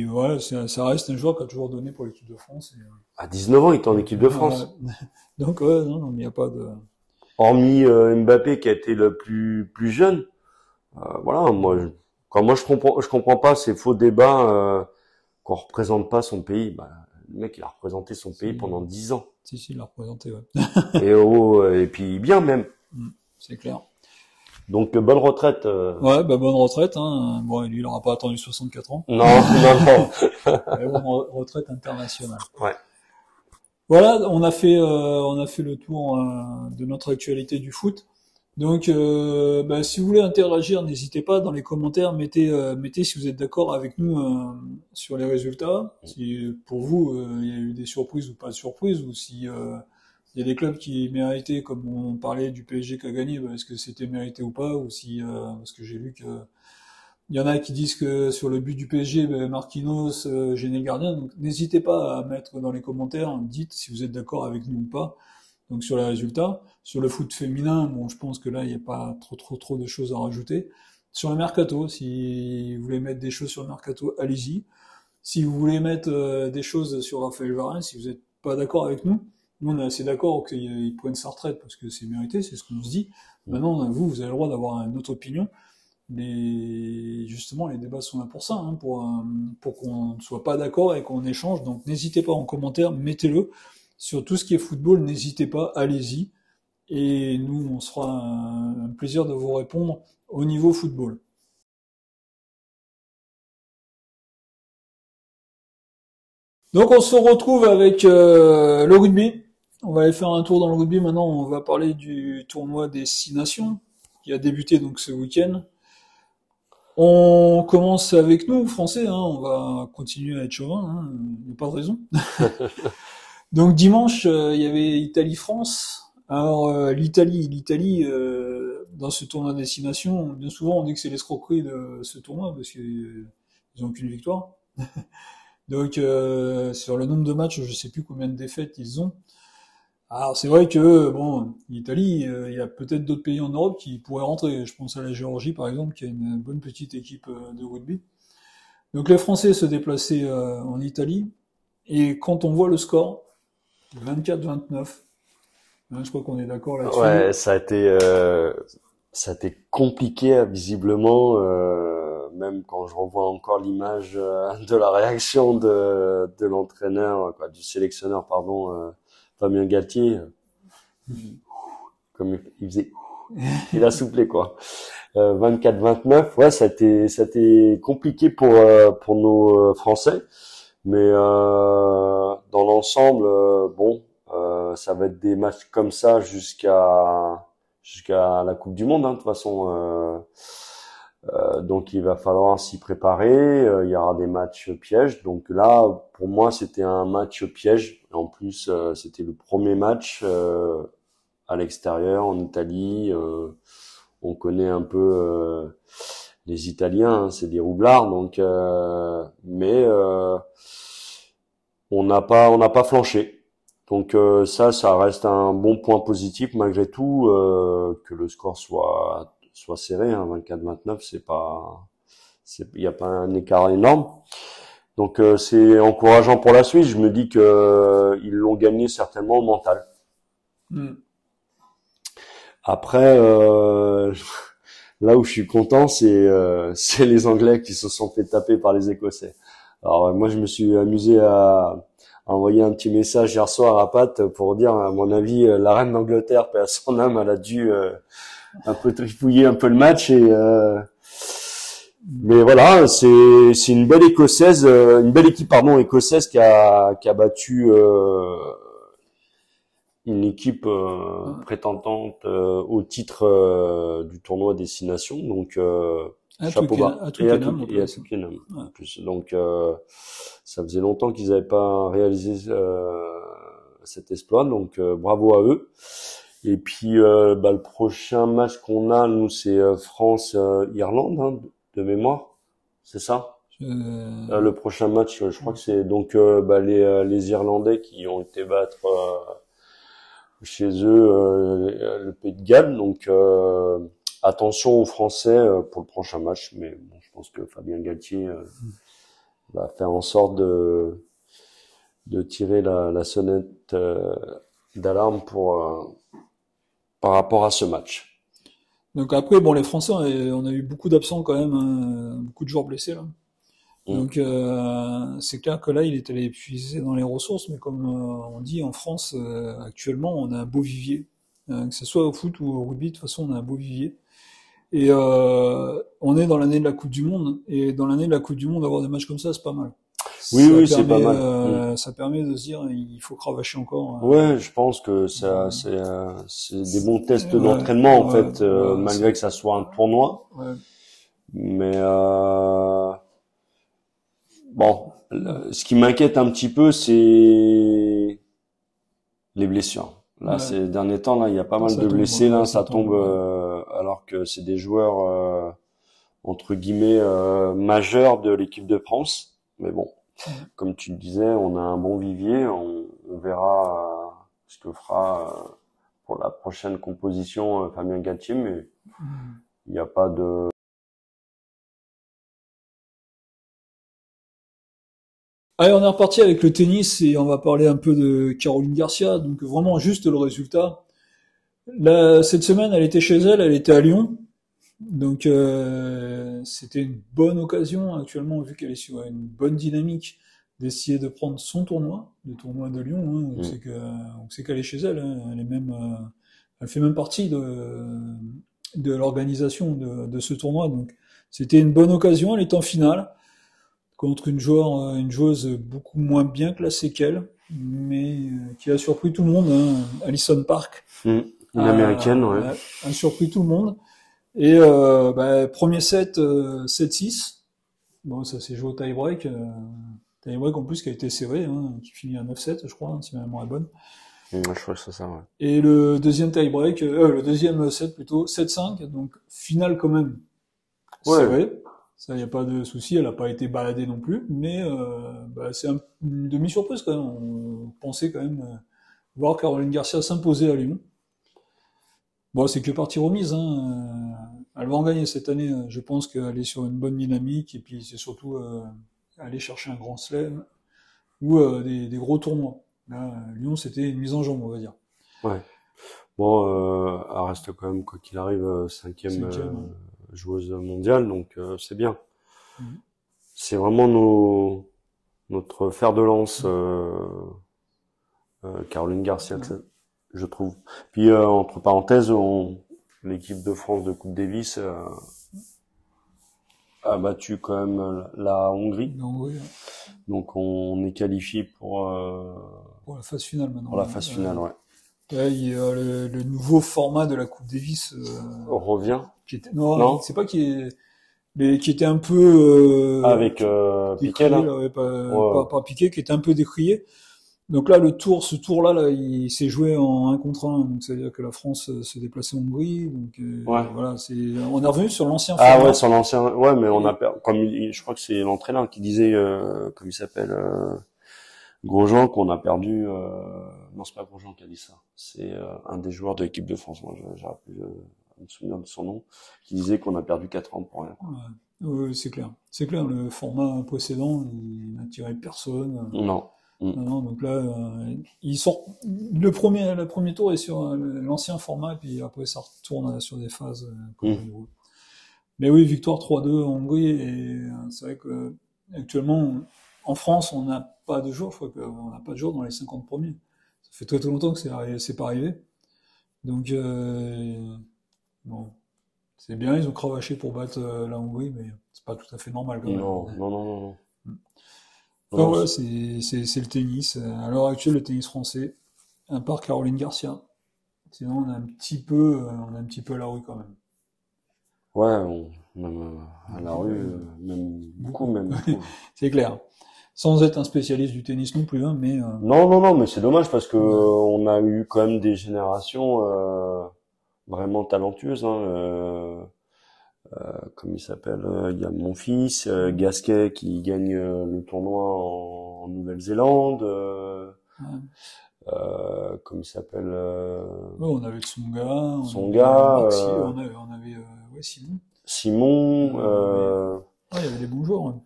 voilà, ça reste un joueur qui a toujours donné pour l'équipe de France. à 19 ans, il était en Donc, équipe de France. donc ouais, non, non, mais il n'y a pas de. Hormis Mbappé qui a été le plus jeune. Voilà, moi je comprends pas ces faux débats qu'on représente pas son pays. Bah, le mec il a représenté son pays Si, pendant 10 ans. si, il l'a représenté, ouais. Et puis bien même. Mm, c'est clair. Donc bonne retraite. Ouais, bah bonne retraite, hein. Bon, lui, il aura pas attendu 64 ans. Non, non, non. Mais bonne retraite internationale. Ouais. Voilà, on a fait le tour de notre actualité du foot. Donc, bah, si vous voulez interagir, n'hésitez pas dans les commentaires, mettez si vous êtes d'accord avec nous sur les résultats. Si pour vous il y a eu des surprises ou pas de surprises, ou si il y a des clubs qui méritaient, comme on parlait du PSG qui a gagné, bah, est-ce que c'était mérité ou pas, ou si parce que j'ai lu que il y en a qui disent que sur le but du PSG, ben, Marquinhos gênait le gardien. Donc n'hésitez pas à mettre dans les commentaires, dites si vous êtes d'accord avec nous ou pas. Donc sur les résultats, sur le foot féminin, bon, je pense que là il n'y a pas trop de choses à rajouter. Sur le mercato, si vous voulez mettre des choses sur le mercato, allez-y. Si vous voulez mettre des choses sur Raphaël Varane, si vous n'êtes pas d'accord avec nous, nous on est assez d'accord qu'il prenne sa retraite parce que c'est mérité, c'est ce qu'on se dit. Maintenant, vous avez le droit d'avoir une autre opinion. Mais justement, les débats sont là pour ça, hein, pour qu'on ne soit pas d'accord et qu'on échange. Donc n'hésitez pas en commentaire, mettez-le. Sur tout ce qui est football, n'hésitez pas, allez-y. Et nous, on se fera un plaisir de vous répondre au niveau football. Donc on se retrouve avec le rugby. On va aller faire un tour dans le rugby. Maintenant, on va parler du tournoi des 6 nations qui a débuté donc ce week-end. On commence avec nous, Français, hein, on va continuer à être chauvin, hein, il n'y a pas de raison. Donc dimanche, il y avait Italie-France. Alors l'Italie, dans ce tournoi de destination, bien souvent on dit que c'est l'escroquerie de ce tournoi parce qu'ils n'ont aucune victoire. Donc sur le nombre de matchs, je sais plus combien de défaites ils ont. Alors c'est vrai que bon, l'Italie, il y a peut-être d'autres pays en Europe qui pourraient rentrer. Je pense à la Géorgie par exemple, qui a une bonne petite équipe de rugby. Donc les Français se déplaçaient en Italie et quand on voit le score, 24-29, hein, je crois qu'on est d'accord là-dessus. Ouais, ça a été compliqué visiblement. Même quand je revois encore l'image de la réaction de l'entraîneur, quoi, du sélectionneur, pardon, Fabien Galtier, comme il faisait, il a soufflé quoi. 24-29, ouais, ça a été compliqué pour nos Français, mais dans l'ensemble, bon, ça va être des matchs comme ça jusqu'à la Coupe du Monde, hein, de toute façon. Donc il va falloir s'y préparer. Il y aura des matchs pièges. Donc là, pour moi, c'était un match piège. En plus, c'était le premier match à l'extérieur, en Italie. On connaît un peu les Italiens, hein, c'est des roublards. Donc, mais on n'a pas flanché. Donc ça reste un bon point positif malgré tout, que le score soit serré, hein, 24-29, il n'y a pas un écart énorme. Donc c'est encourageant pour la suite. Je me dis que ils l'ont gagné certainement au mental. Mm. Après, là où je suis content, c'est les Anglais qui se sont fait taper par les Écossais. Alors moi, je me suis amusé à envoyer un petit message hier soir à Pat pour dire, à mon avis, la reine d'Angleterre, paix à son âme, elle a dû un peu trifouiller un peu le match mais voilà, c'est une belle écossaise, une belle équipe écossaise qui a battu une équipe prétendante au titre du tournoi Destination, donc chapeau bas. À Twickenham, et à Twickenham en plus. Donc ça faisait longtemps qu'ils n'avaient pas réalisé cet exploit, donc bravo à eux. Et puis le prochain match qu'on a, nous, c'est France-Irlande, hein, de mémoire, c'est ça. Le prochain match, je crois que c'est donc les Irlandais qui ont été battre chez eux le Pays de Galles. Donc attention aux Français pour le prochain match, mais bon, je pense que Fabien Galtier va faire en sorte de tirer la sonnette d'alarme par rapport à ce match. Donc après, bon, les Français, on a eu beaucoup d'absents quand même, hein, beaucoup de joueurs blessés là. Donc c'est clair que là, il est allé épuiser dans les ressources, mais comme on dit en France, actuellement, on a un beau vivier. Que ce soit au foot ou au rugby, de toute façon, on a un beau vivier. Et on est dans l'année de la Coupe du Monde, et dans l'année de la Coupe du Monde, avoir des matchs comme ça, c'est pas mal. Oui, c'est pas mal. Ça permet de se dire, il faut cravacher encore. Ouais, je pense que c'est des bons tests d'entraînement en fait, malgré que ça soit un tournoi. Ouais. Mais bon, ce qui m'inquiète un petit peu, c'est les blessures. Là, ces derniers temps, là, il y a pas mal de blessés. Là, ça tombe, alors que c'est des joueurs entre guillemets majeurs de l'équipe de France. Mais bon, comme tu le disais, on a un bon vivier. On verra ce que fera pour la prochaine composition Fabien Galtier, mais il n'y a pas de... Allez, on est reparti avec le tennis et on va parler un peu de Caroline Garcia. Donc vraiment juste le résultat. Là, cette semaine, elle était chez elle était à Lyon. Donc c'était une bonne occasion actuellement, vu qu'elle est sur une bonne dynamique, d'essayer de prendre son tournoi, le tournoi de Lyon. Hein. On sait qu'elle est chez elle. Hein. Elle est même, elle fait même partie de l'organisation de ce tournoi. Donc c'était une bonne occasion. Elle est en finale contre une joueuse beaucoup moins bien classée qu'elle, mais qui a surpris tout le monde. Hein. Alison Park, une américaine, ouais. A surpris tout le monde. Et premier set, 7-6. Bon, ça s'est joué au tie-break. Tie-break en plus qui a été serré, hein, qui finit à 9-7, je crois, hein, si ma mémoire est bonne. Je crois que c'est ça, ouais. Et le deuxième tie-break, le deuxième set plutôt, 7-5, donc finale quand même serré. Ça, y a pas de souci, elle a pas été baladée non plus, mais c'est une demi-surprise quand même. On pensait quand même voir Caroline Garcia s'imposer à Lyon. Bon, c'est que partie remise, hein. Elle va en gagner cette année. Je pense qu'elle est sur une bonne dynamique, et puis c'est surtout aller chercher un grand chelem ou des gros tournois. Là, Lyon, c'était une mise en jambe, on va dire. Ouais. Bon, elle reste quand même, quoi qu'il arrive, cinquième joueuse mondiale, donc c'est bien. C'est vraiment notre fer de lance, Caroline Garcia, je trouve. Puis entre parenthèses, l'équipe de France de Coupe Davis a battu quand même la Hongrie. Donc on est qualifié pour la phase finale maintenant. Pour la phase finale, ouais. Il y a le nouveau format de la Coupe Davis revient. Non, c'est pas qui est. mais qui était un peu Avec Piquet décrié, là. là, ouais, Ouais. pas Piqué, qui était un peu décrié. Donc là, ce tour-là, là, il s'est joué en 1 contre 1, donc c'est-à-dire que la France se déplaçait en Hongrie. Donc Ouais. voilà, on est revenu sur l'ancien Ah ouais, format. sur l'ancien. Ouais, mais on a Et, perdu. Comme je crois que c'est l'entraîneur qui disait, comme il s'appelle, Grosjean, qu'on a perdu. Non, c'est pas Grosjean qui a dit ça. C'est un des joueurs de l'équipe de France. Moi, j'arrive plus à me souvenir de son nom, qui disait qu'on a perdu 4 ans pour rien. ouais, ouais, c'est clair. C'est clair, le format précédent, il n'attirait personne. Non. Mm. Non, non, donc là, il sort le premier tour est sur l'ancien format, et puis après ça retourne sur des phases comme Mm. il veut. Mais oui, victoire 3-2 en Hongrie, et c'est vrai que actuellement, en France, on n'a pas de jour, je crois qu'on n'a pas de jour dans les 50 premiers. Ça fait très très longtemps que c'est pas arrivé. Donc, bon, c'est bien, ils ont cravaché pour battre la Hongrie, mais c'est pas tout à fait normal quand même. Non, non, non, non, non. Enfin Non, voilà, c'est le tennis. À l'heure actuelle, le tennis français, à part Caroline Garcia. Sinon, on est un petit peu à la rue quand même. ouais, même à Un la petit peu, rue, même beaucoup, beaucoup. même, je trouve. C'est clair. Sans être un spécialiste du tennis non plus, hein, mais Non, non, non, mais c'est dommage parce que ouais, on a eu quand même des générations vraiment talentueuses. Hein, comme il s'appelle, il y a mon fils, Gasquet qui gagne le tournoi en Nouvelle-Zélande. ouais. Comme il s'appelle, Ouais, on avait Tsonga, on son avait gars, On avait ouais, Simon. Simon. Mais ouais, il y avait des bons joueurs. Hein.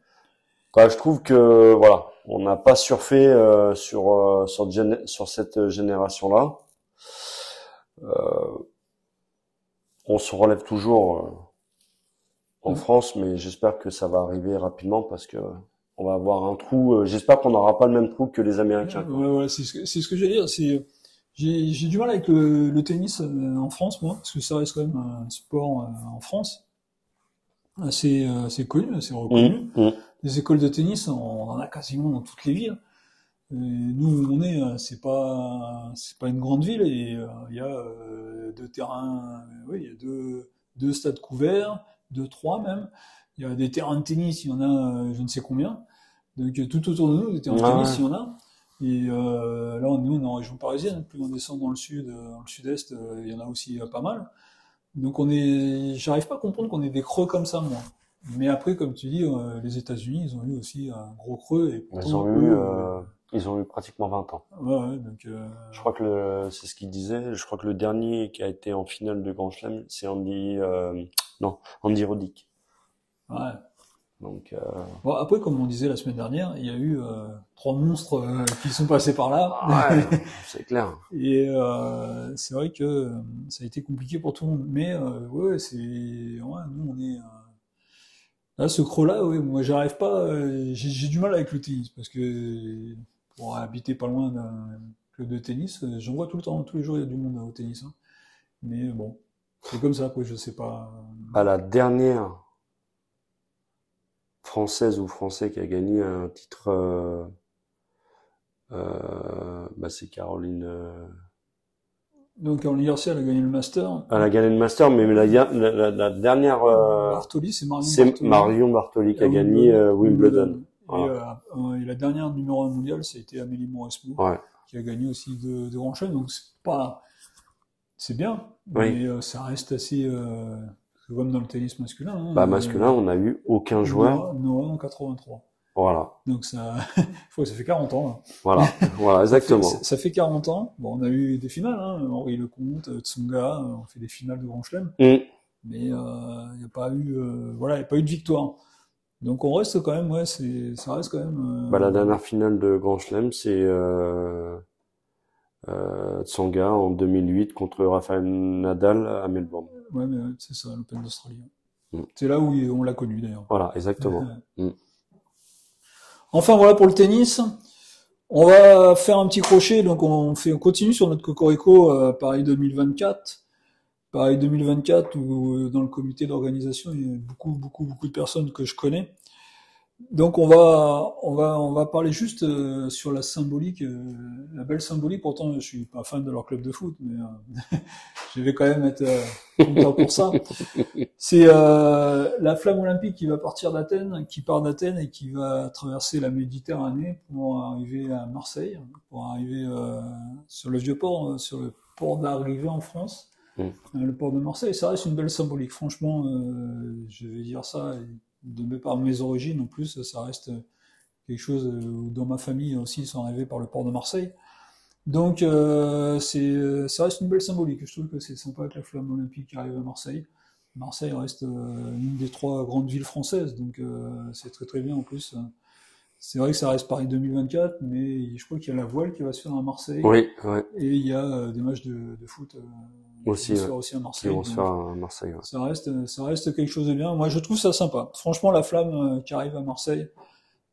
Quoi, je trouve que voilà, on n'a pas surfé sur cette génération-là. Euh, on se relève toujours en Ouais, France, mais j'espère que ça va arriver rapidement parce que on va avoir un trou. J'espère qu'on n'aura pas le même trou que les Américains, quoi. ouais, ouais, c'est ce que j'allais dire. J'ai du mal avec le tennis en France, moi, parce que ça reste quand même un sport en France assez connu, assez reconnu. Mm. Les écoles de tennis, on en a quasiment dans toutes les villes. Nous, où on est, c'est pas une grande ville et il y a 2 terrains, oui, il y a deux stades couverts, 2, 3 même. Il y a des terrains de tennis, il y en a je ne sais combien. Donc tout autour de nous, des terrains de tennis, Ouais, il y en a. Et là, nous, on est en région parisienne. Plus on descend dans le sud, dans le sud-est, il y en a aussi pas mal. Donc j'arrive pas à comprendre qu'on ait des creux comme ça, moi. Mais après, comme tu dis, les États-Unis, ils ont eu aussi un gros creux et ils ont pourtant eu, eux, ils ont eu pratiquement 20 ans. ouais, ouais, donc Je crois que c'est ce qu'il disait. Je crois que le dernier qui a été en finale de Grand Chelem, c'est non, Andy Roddick. ouais. Donc, Bon, après, comme on disait la semaine dernière, il y a eu 3 monstres qui sont passés par là. ouais, c'est clair. Et c'est vrai que ça a été compliqué pour tout le monde. Mais ouais, ouais, nous on est là, ce creux-là, ouais, moi j'arrive pas, j'ai du mal avec le tennis parce que pour habiter pas loin d'un club de tennis, j'en vois tout le temps, tous les jours il y a du monde au tennis. Hein. Mais bon, c'est comme ça, quoi, je sais pas. À la dernière française ou français qui a gagné un titre, bah c'est Caroline. Donc Caroline Garcia, elle a gagné le Master. Elle a gagné le Master, mais la dernière, Bartoli, c'est Marion c'est Bartoli. Marion Bartoli qui À a gagné Wimbledon. Wimbledon. Voilà. Et la dernière numéro 1 mondiale, ça a été Amélie Mauresmo, Ouais. qui a gagné aussi de grands chelems. Donc c'est bien, Oui. mais ça reste assez, c'est comme dans le tennis masculin. Hein, Bah masculin, on n'a eu aucun joueur. Noah en 83. Voilà. Donc ça, ça fait 40 ans. Là. Voilà. Voilà, exactement. Ça fait 40 ans. Bon, on a eu des finales, hein, Henri Lecomte, Tsonga, on fait des finales de Grand Chelem, Mm. mais il n'y a pas eu, voilà, il y a pas eu de victoire. Donc on reste quand même, ouais, ça reste quand même. Bah la dernière finale de Grand Chelem, c'est Tsonga en 2008 contre Rafael Nadal à Melbourne. Ouais, mais ouais, c'est ça, l'Open d'Australie. Mm. C'est là où on l'a connu d'ailleurs. Voilà, exactement. Mm. Enfin voilà pour le tennis. On va faire un petit crochet, donc on continue sur notre cocorico Paris 2024. Paris 2024 où dans le comité d'organisation il y a beaucoup de personnes que je connais. Donc on va parler juste sur la symbolique, la belle symbolique. Pourtant, je suis pas fan de leur club de foot, mais je vais quand même être content pour ça. C'est la flamme olympique qui va partir d'Athènes, qui part d'Athènes et qui va traverser la Méditerranée pour arriver à Marseille, pour arriver sur le vieux port, sur le port d'arrivée en France, Mm. le port de Marseille. Ça reste une belle symbolique. Franchement, je vais dire ça. Par mes origines, en plus, ça reste quelque chose où dans ma famille aussi, ils sont arrivés par le port de Marseille. Donc, ça reste une belle symbolique. Je trouve que c'est sympa que la flamme olympique qui arrive à Marseille. Marseille reste une des trois grandes villes françaises, donc c'est très très bien en plus. C'est vrai que ça reste Paris 2024, mais je crois qu'il y a la voile qui va se faire à Marseille Oui, ouais, et il y a des matchs de foot qui aussi, vont se ouais, faire aussi à qui Marseille. vont se faire Donc à Marseille. Ouais. ça reste quelque chose de bien. Moi, je trouve ça sympa. Franchement, la flamme qui arrive à Marseille,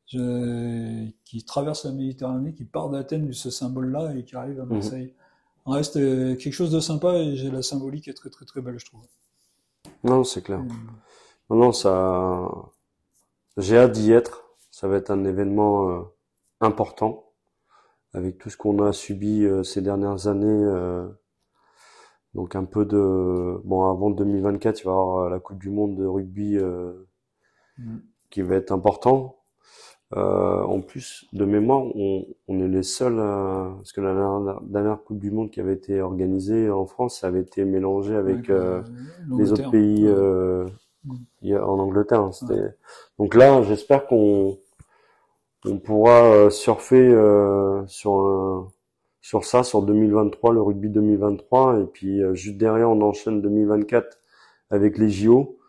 qui traverse la Méditerranée, qui part d'Athènes de ce symbole-là et qui arrive à Mhm. Marseille, reste quelque chose de sympa et la symbolique est très très très belle, je trouve. Non, c'est clair. Et, Non, non, ça, j'ai hâte d'y être. Ça va être un événement important avec tout ce qu'on a subi ces dernières années. Donc un peu de, bon, avant 2024, il va y avoir la Coupe du Monde de rugby mm, qui va être important. En plus, de mémoire, on est les seuls, parce que la dernière Coupe du Monde qui avait été organisée en France, ça avait été mélangé avec avec les autres l'Angleterre. pays Ouais, mm, en Angleterre. Hein. ouais. Donc là, j'espère qu'on pourra surfer sur ça, sur 2023, le rugby 2023, et puis juste derrière, on enchaîne 2024 avec les JO,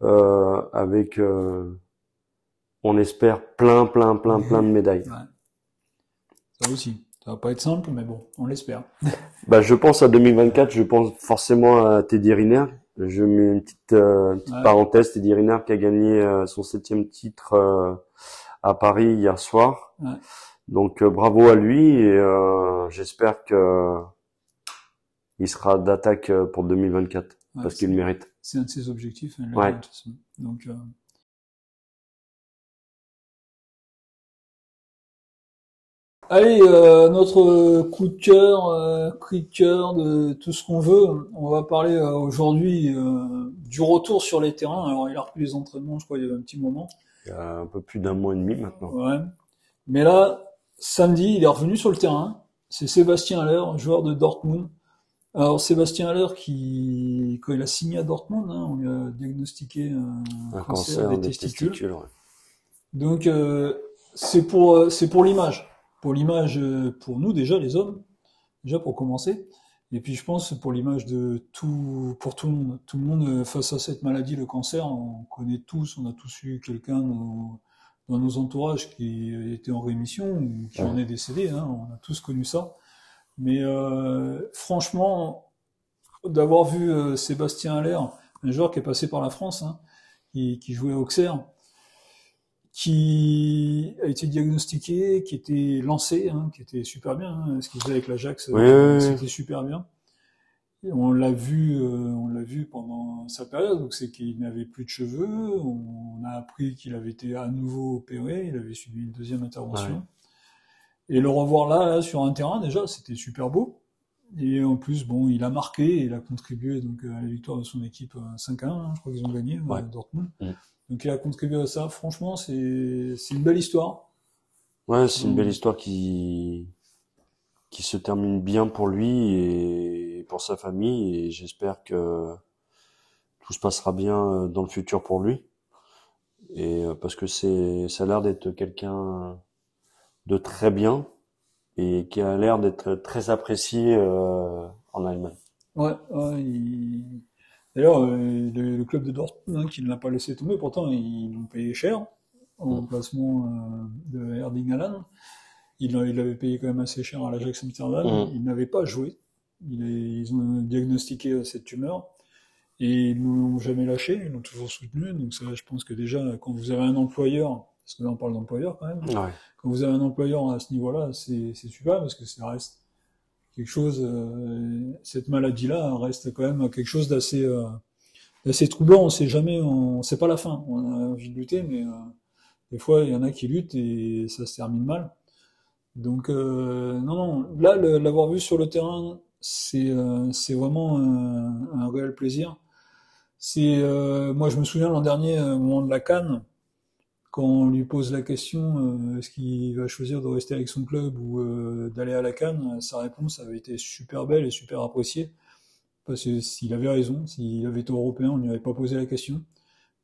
avec on espère plein de médailles. Ouais, ça aussi. Ça va pas être simple, mais bon, on l'espère. Bah, je pense à 2024, je pense forcément à Teddy Riner. Je mets une petite Ouais, parenthèse, Teddy Riner qui a gagné son 7e titre à Paris hier soir. ouais, Donc bravo à lui et j'espère que il sera d'attaque pour 2024 ouais, parce qu'il le mérite. c'est un de ses objectifs, hein, il l'a dit, Ouais. de toute façon. Donc, allez, notre coup de cœur, cri de cœur, de tout ce qu'on veut. On va parler aujourd'hui du retour sur les terrains. Alors, il a repris les entraînements, je crois, il y avait un petit moment. Il y a un peu plus d'un mois et demi maintenant. Ouais. Mais là, samedi, il est revenu sur le terrain. C'est Sébastien Haller, joueur de Dortmund. Alors Sébastien Haller, quand il a signé à Dortmund, hein, on lui a diagnostiqué un Un cancer cancer des des testicules. testicules. Ouais. Donc c'est pour l'image, pour nous déjà les hommes, déjà pour commencer. Et puis je pense pour l'image de pour tout le monde face à cette maladie, le cancer, on connaît tous, on a tous eu quelqu'un dans nos entourages qui était en rémission ou qui en Ouais. est décédé, hein, on a tous connu ça. Mais franchement, d'avoir vu Sébastien Haller, un joueur qui est passé par la France, hein, qui jouait à Auxerre, qui a été diagnostiqué, qui était lancé, hein, qui était super bien. Hein, ce qu'il faisait avec l'Ajax, Oui, oui, oui. c'était super bien. Et on l'a vu pendant sa période. Donc c'est qu'il n'avait plus de cheveux. On a appris qu'il avait été à nouveau opéré. Il avait subi une deuxième Ouais. intervention. Et le revoir là sur un terrain déjà, c'était super beau. Et en plus, bon, il a marqué, et il a contribué donc à la victoire de son équipe 5-1, hein, je crois qu'ils ont gagné Ouais. Dortmund. Mm. Donc il a contribué à ça. Franchement, c'est une belle histoire. Ouais, c'est une belle On- histoire qui se termine bien pour lui et pour sa famille et j'espère que tout se passera bien dans le futur pour lui et parce que ça a l'air d'être quelqu'un de très bien et qui a l'air d'être très apprécié en Allemagne. Ouais, ouais, d'ailleurs, le club de Dortmund, hein, qui ne l'a pas laissé tomber, pourtant ils l'ont payé cher en Mm. remplacement de Erling Haaland. Il l'avait payé quand même assez cher à l'Ajax Amsterdam. Mm. Il n'avait pas joué. Ils ont diagnostiqué cette tumeur. Et ils ne l'ont jamais lâché, ils l'ont toujours soutenu. Donc ça, je pense que déjà, quand vous avez un employeur, parce que là on parle d'employeur quand même, Ouais. quand vous avez un employeur à ce niveau-là, c'est super parce que ça reste quelque chose, cette maladie-là reste quand même quelque chose d'assez troublant. On sait jamais, c'est pas la fin. On a envie de lutter, mais Des fois, il y en a qui luttent et ça se termine mal. Donc, non, non, là, l'avoir vu sur le terrain, c'est vraiment un réel plaisir. Moi, je me souviens l'an dernier, au moment de la CAN, quand on lui pose la question, est-ce qu'il va choisir de rester avec son club ou d'aller à la CAN, sa réponse avait été super belle et super appréciée. Parce que s'il avait raison, s'il avait été européen, on ne lui avait pas posé la question.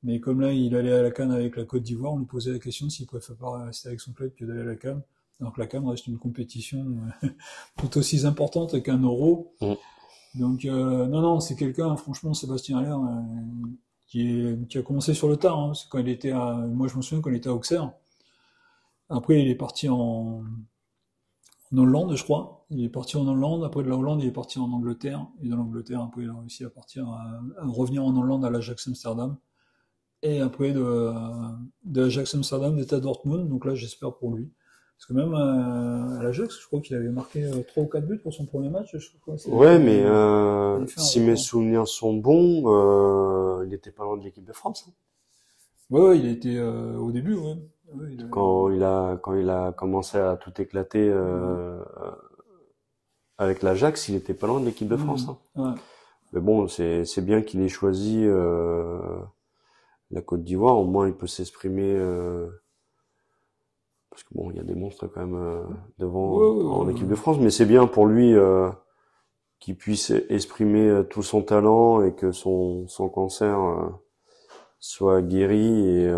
Mais comme là, il allait à la CAN avec la Côte d'Ivoire, on lui posait la question s'il préfère pas rester avec son club que d'aller à la CAN. Alors que la CAN reste une compétition tout aussi importante qu'un Euro. Mm. Donc non, non, c'est quelqu'un, franchement, Sébastien Haller, qui a commencé sur le tard. Hein, parce que quand il était moi, je me souviens quand il était à Auxerre. Après, il est parti en Hollande, je crois. Il est parti en Hollande. Après de la Hollande, il est parti en Angleterre. Et de l'Angleterre, après, il a réussi à revenir en Hollande à l'Ajax Amsterdam. Et après, de l'Ajax Amsterdam, d'être à Dortmund. Donc là, j'espère pour lui. Parce que même à l'Ajax, je crois qu'il avait marqué 3 ou 4 buts pour son premier match. Je crois que Ouais, mais si mes record. souvenirs sont bons, il était pas loin de l'équipe de France, hein. Ouais, ouais, il a été au début, ouais. Ouais, Quand il a commencé à tout éclater avec l'Ajax, il était pas loin de l'équipe de France, hein. Ouais. Mais bon, c'est bien qu'il ait choisi la Côte d'Ivoire. Au moins, il peut s'exprimer. Parce que bon, il y a des monstres quand même devant Ouais, ouais, en ouais, équipe ouais. de France, mais c'est bien pour lui qu'il puisse exprimer tout son talent et que son cancer soit guéri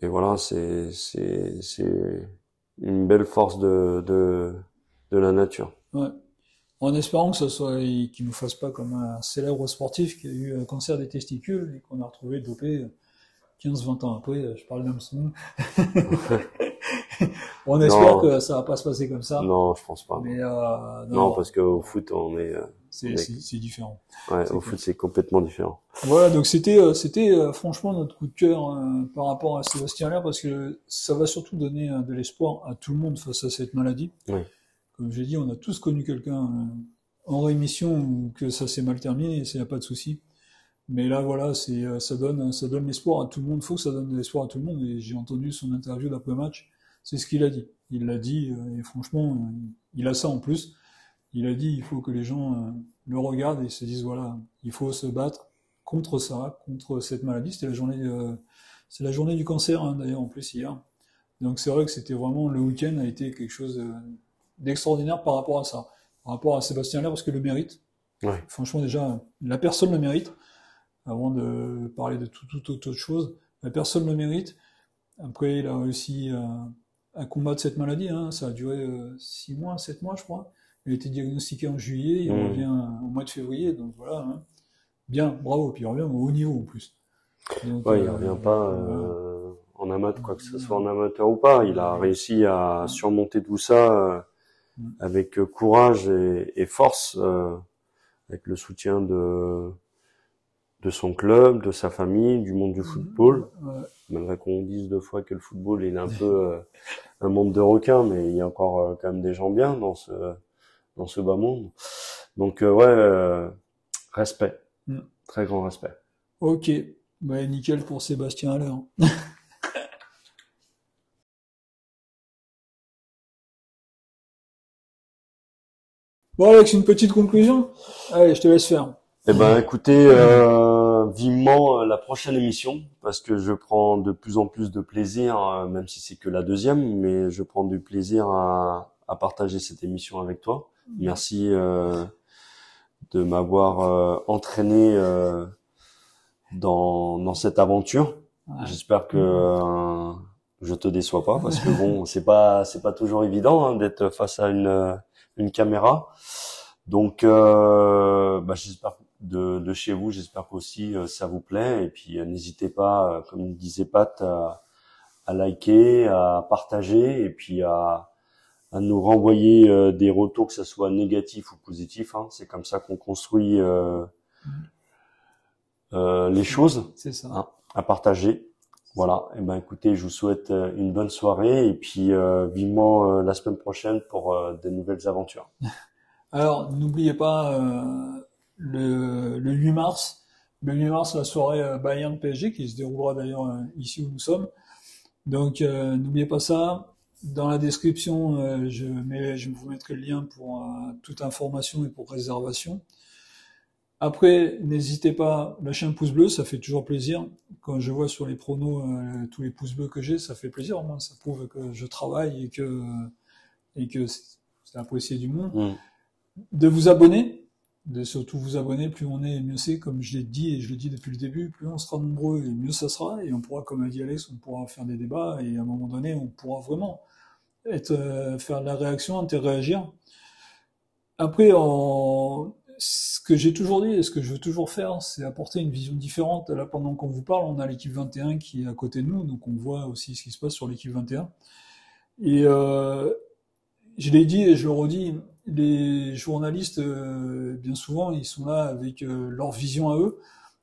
et voilà, c'est une belle force de la nature. Ouais. En espérant que qu'il nous fasse pas comme un célèbre sportif qui a eu un cancer des testicules et qu'on a retrouvé dopé 15-20 ans après, je parle d'Armstrong. On espère Non, que ça va pas se passer comme ça, non, je pense pas. mais non, Non, non, parce qu'au foot, on est, c'est différent. ouais, C'est au clair. foot, c'est complètement différent. Voilà, donc c'était franchement notre coup de cœur par rapport à Sébastien Aller parce que ça va surtout donner de l'espoir à tout le monde face à cette maladie. Oui, Comme j'ai dit, on a tous connu quelqu'un en rémission ou que ça s'est mal terminé et ça n'y a pas de souci. Mais là, voilà, ça donne l'espoir à tout le monde. Faut que ça donne de l'espoir à tout le monde. Et j'ai entendu son interview d'après-match. C'est ce qu'il a dit. Il l'a dit, et franchement, il a ça en plus. Il a dit, il faut que les gens le regardent et se disent, voilà, il faut se battre contre ça, contre cette maladie. C'est la journée du cancer, hein, d'ailleurs, en plus, hier. Donc c'est vrai que c'était vraiment, le week-end a été quelque chose d'extraordinaire par rapport à ça. Par rapport à Sébastien Aller, parce que le mérite. ouais, Franchement, déjà, la personne le mérite avant de parler de toute autre chose. La personne le mérite. Après, il a réussi à combattre cette maladie. Hein. Ça a duré 6 mois, 7 mois, je crois. Il a été diagnostiqué en juillet, il hmm. revient au mois de février. Donc voilà, hein. Bien, bravo. Puis il revient au haut niveau en plus. Donc, Ouais, il revient pas voilà. en amateur, quoi que ce soit en amateur ou pas. Il a réussi à surmonter tout ça avec courage et force, avec le soutien de son club, de sa famille, du monde du football. Ouais. Malgré qu'on dise 2 fois que le football il est un peu un monde de requins, mais il y a encore quand même des gens bien dans ce bas monde. Donc ouais, respect, Mm. très grand respect. Ok, bah, nickel pour Sébastien Haller. Bon Alex, une petite conclusion? Allez, je te laisse faire. Eh ben, écoutez, vivement la prochaine émission, parce que je prends de plus en plus de plaisir, même si c'est que la deuxième, mais je prends du plaisir à partager cette émission avec toi. Merci de m'avoir entraîné dans cette aventure. Ouais. J'espère que je te déçois pas, parce que bon, c'est pas toujours évident hein, d'être face à une caméra. Donc, bah, j'espère de chez vous, j'espère qu'aussi ça vous plaît. Et puis, n'hésitez pas, comme disait Pat, à liker, à partager, et puis à nous renvoyer des retours, que ce soit négatifs ou positifs. Hein. C'est comme ça qu'on construit les choses, C'est ça. hein, à partager. Voilà. Et ben, écoutez, je vous souhaite une bonne soirée, et puis vivement la semaine prochaine pour des nouvelles aventures. Alors, n'oubliez pas le 8 mars, le 8 mars, la soirée Bayern PSG qui se déroulera d'ailleurs ici où nous sommes. Donc n'oubliez pas ça. Dans la description, je vous mettrai le lien pour toute information et pour réservation. Après, n'hésitez pas, lâchez un pouce bleu, ça fait toujours plaisir. Quand je vois sur les pronos tous les pouces bleus que j'ai, ça fait plaisir. Moi, ça prouve que je travaille et que c'est apprécié du monde. Mm. De vous abonner, de surtout vous abonner, plus on est, mieux c'est, comme je l'ai dit et je le dis depuis le début, plus on sera nombreux et mieux ça sera. Et on pourra, comme a dit Alex, on pourra faire des débats et à un moment donné, on pourra vraiment faire de la réaction, interréagir. Après, ce que j'ai toujours dit et ce que je veux toujours faire, c'est apporter une vision différente. Là, pendant qu'on vous parle, on a l'équipe 21 qui est à côté de nous, donc on voit aussi ce qui se passe sur l'équipe 21. Et je l'ai dit et je le redis, les journalistes, bien souvent, ils sont là avec leur vision à eux.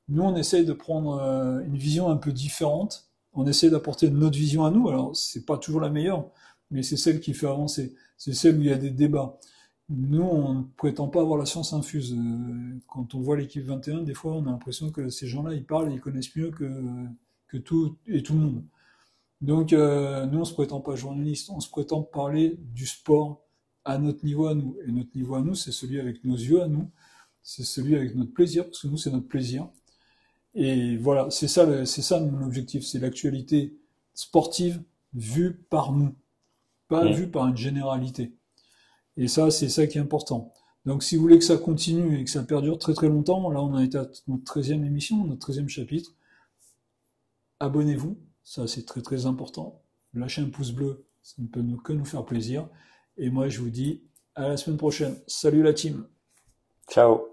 Nous, on essaye de prendre une vision un peu différente. On essaie d'apporter notre vision à nous. Alors, c'est pas toujours la meilleure, mais c'est celle qui fait avancer. C'est celle où il y a des débats. Nous, on ne prétend pas avoir la science infuse. Quand on voit l'équipe 21, des fois, on a l'impression que ces gens-là, ils parlent et ils connaissent mieux que tout et tout le monde. Donc, nous, on se prétend pas journaliste, on se prétend parler du sport à notre niveau à nous. Et notre niveau à nous, c'est celui avec nos yeux à nous, c'est celui avec notre plaisir, parce que nous, c'est notre plaisir. Et voilà, c'est ça mon objectif, c'est l'actualité sportive vue par nous, pas Mm. vue par une généralité. Et ça, c'est ça qui est important. Donc, si vous voulez que ça continue et que ça perdure très très longtemps, là, on a été à notre 13e émission, notre 13e chapitre. Abonnez-vous, ça c'est très très important. Lâchez un pouce bleu, ça ne peut que nous faire plaisir. Et moi, je vous dis à la semaine prochaine. Salut la team! Ciao.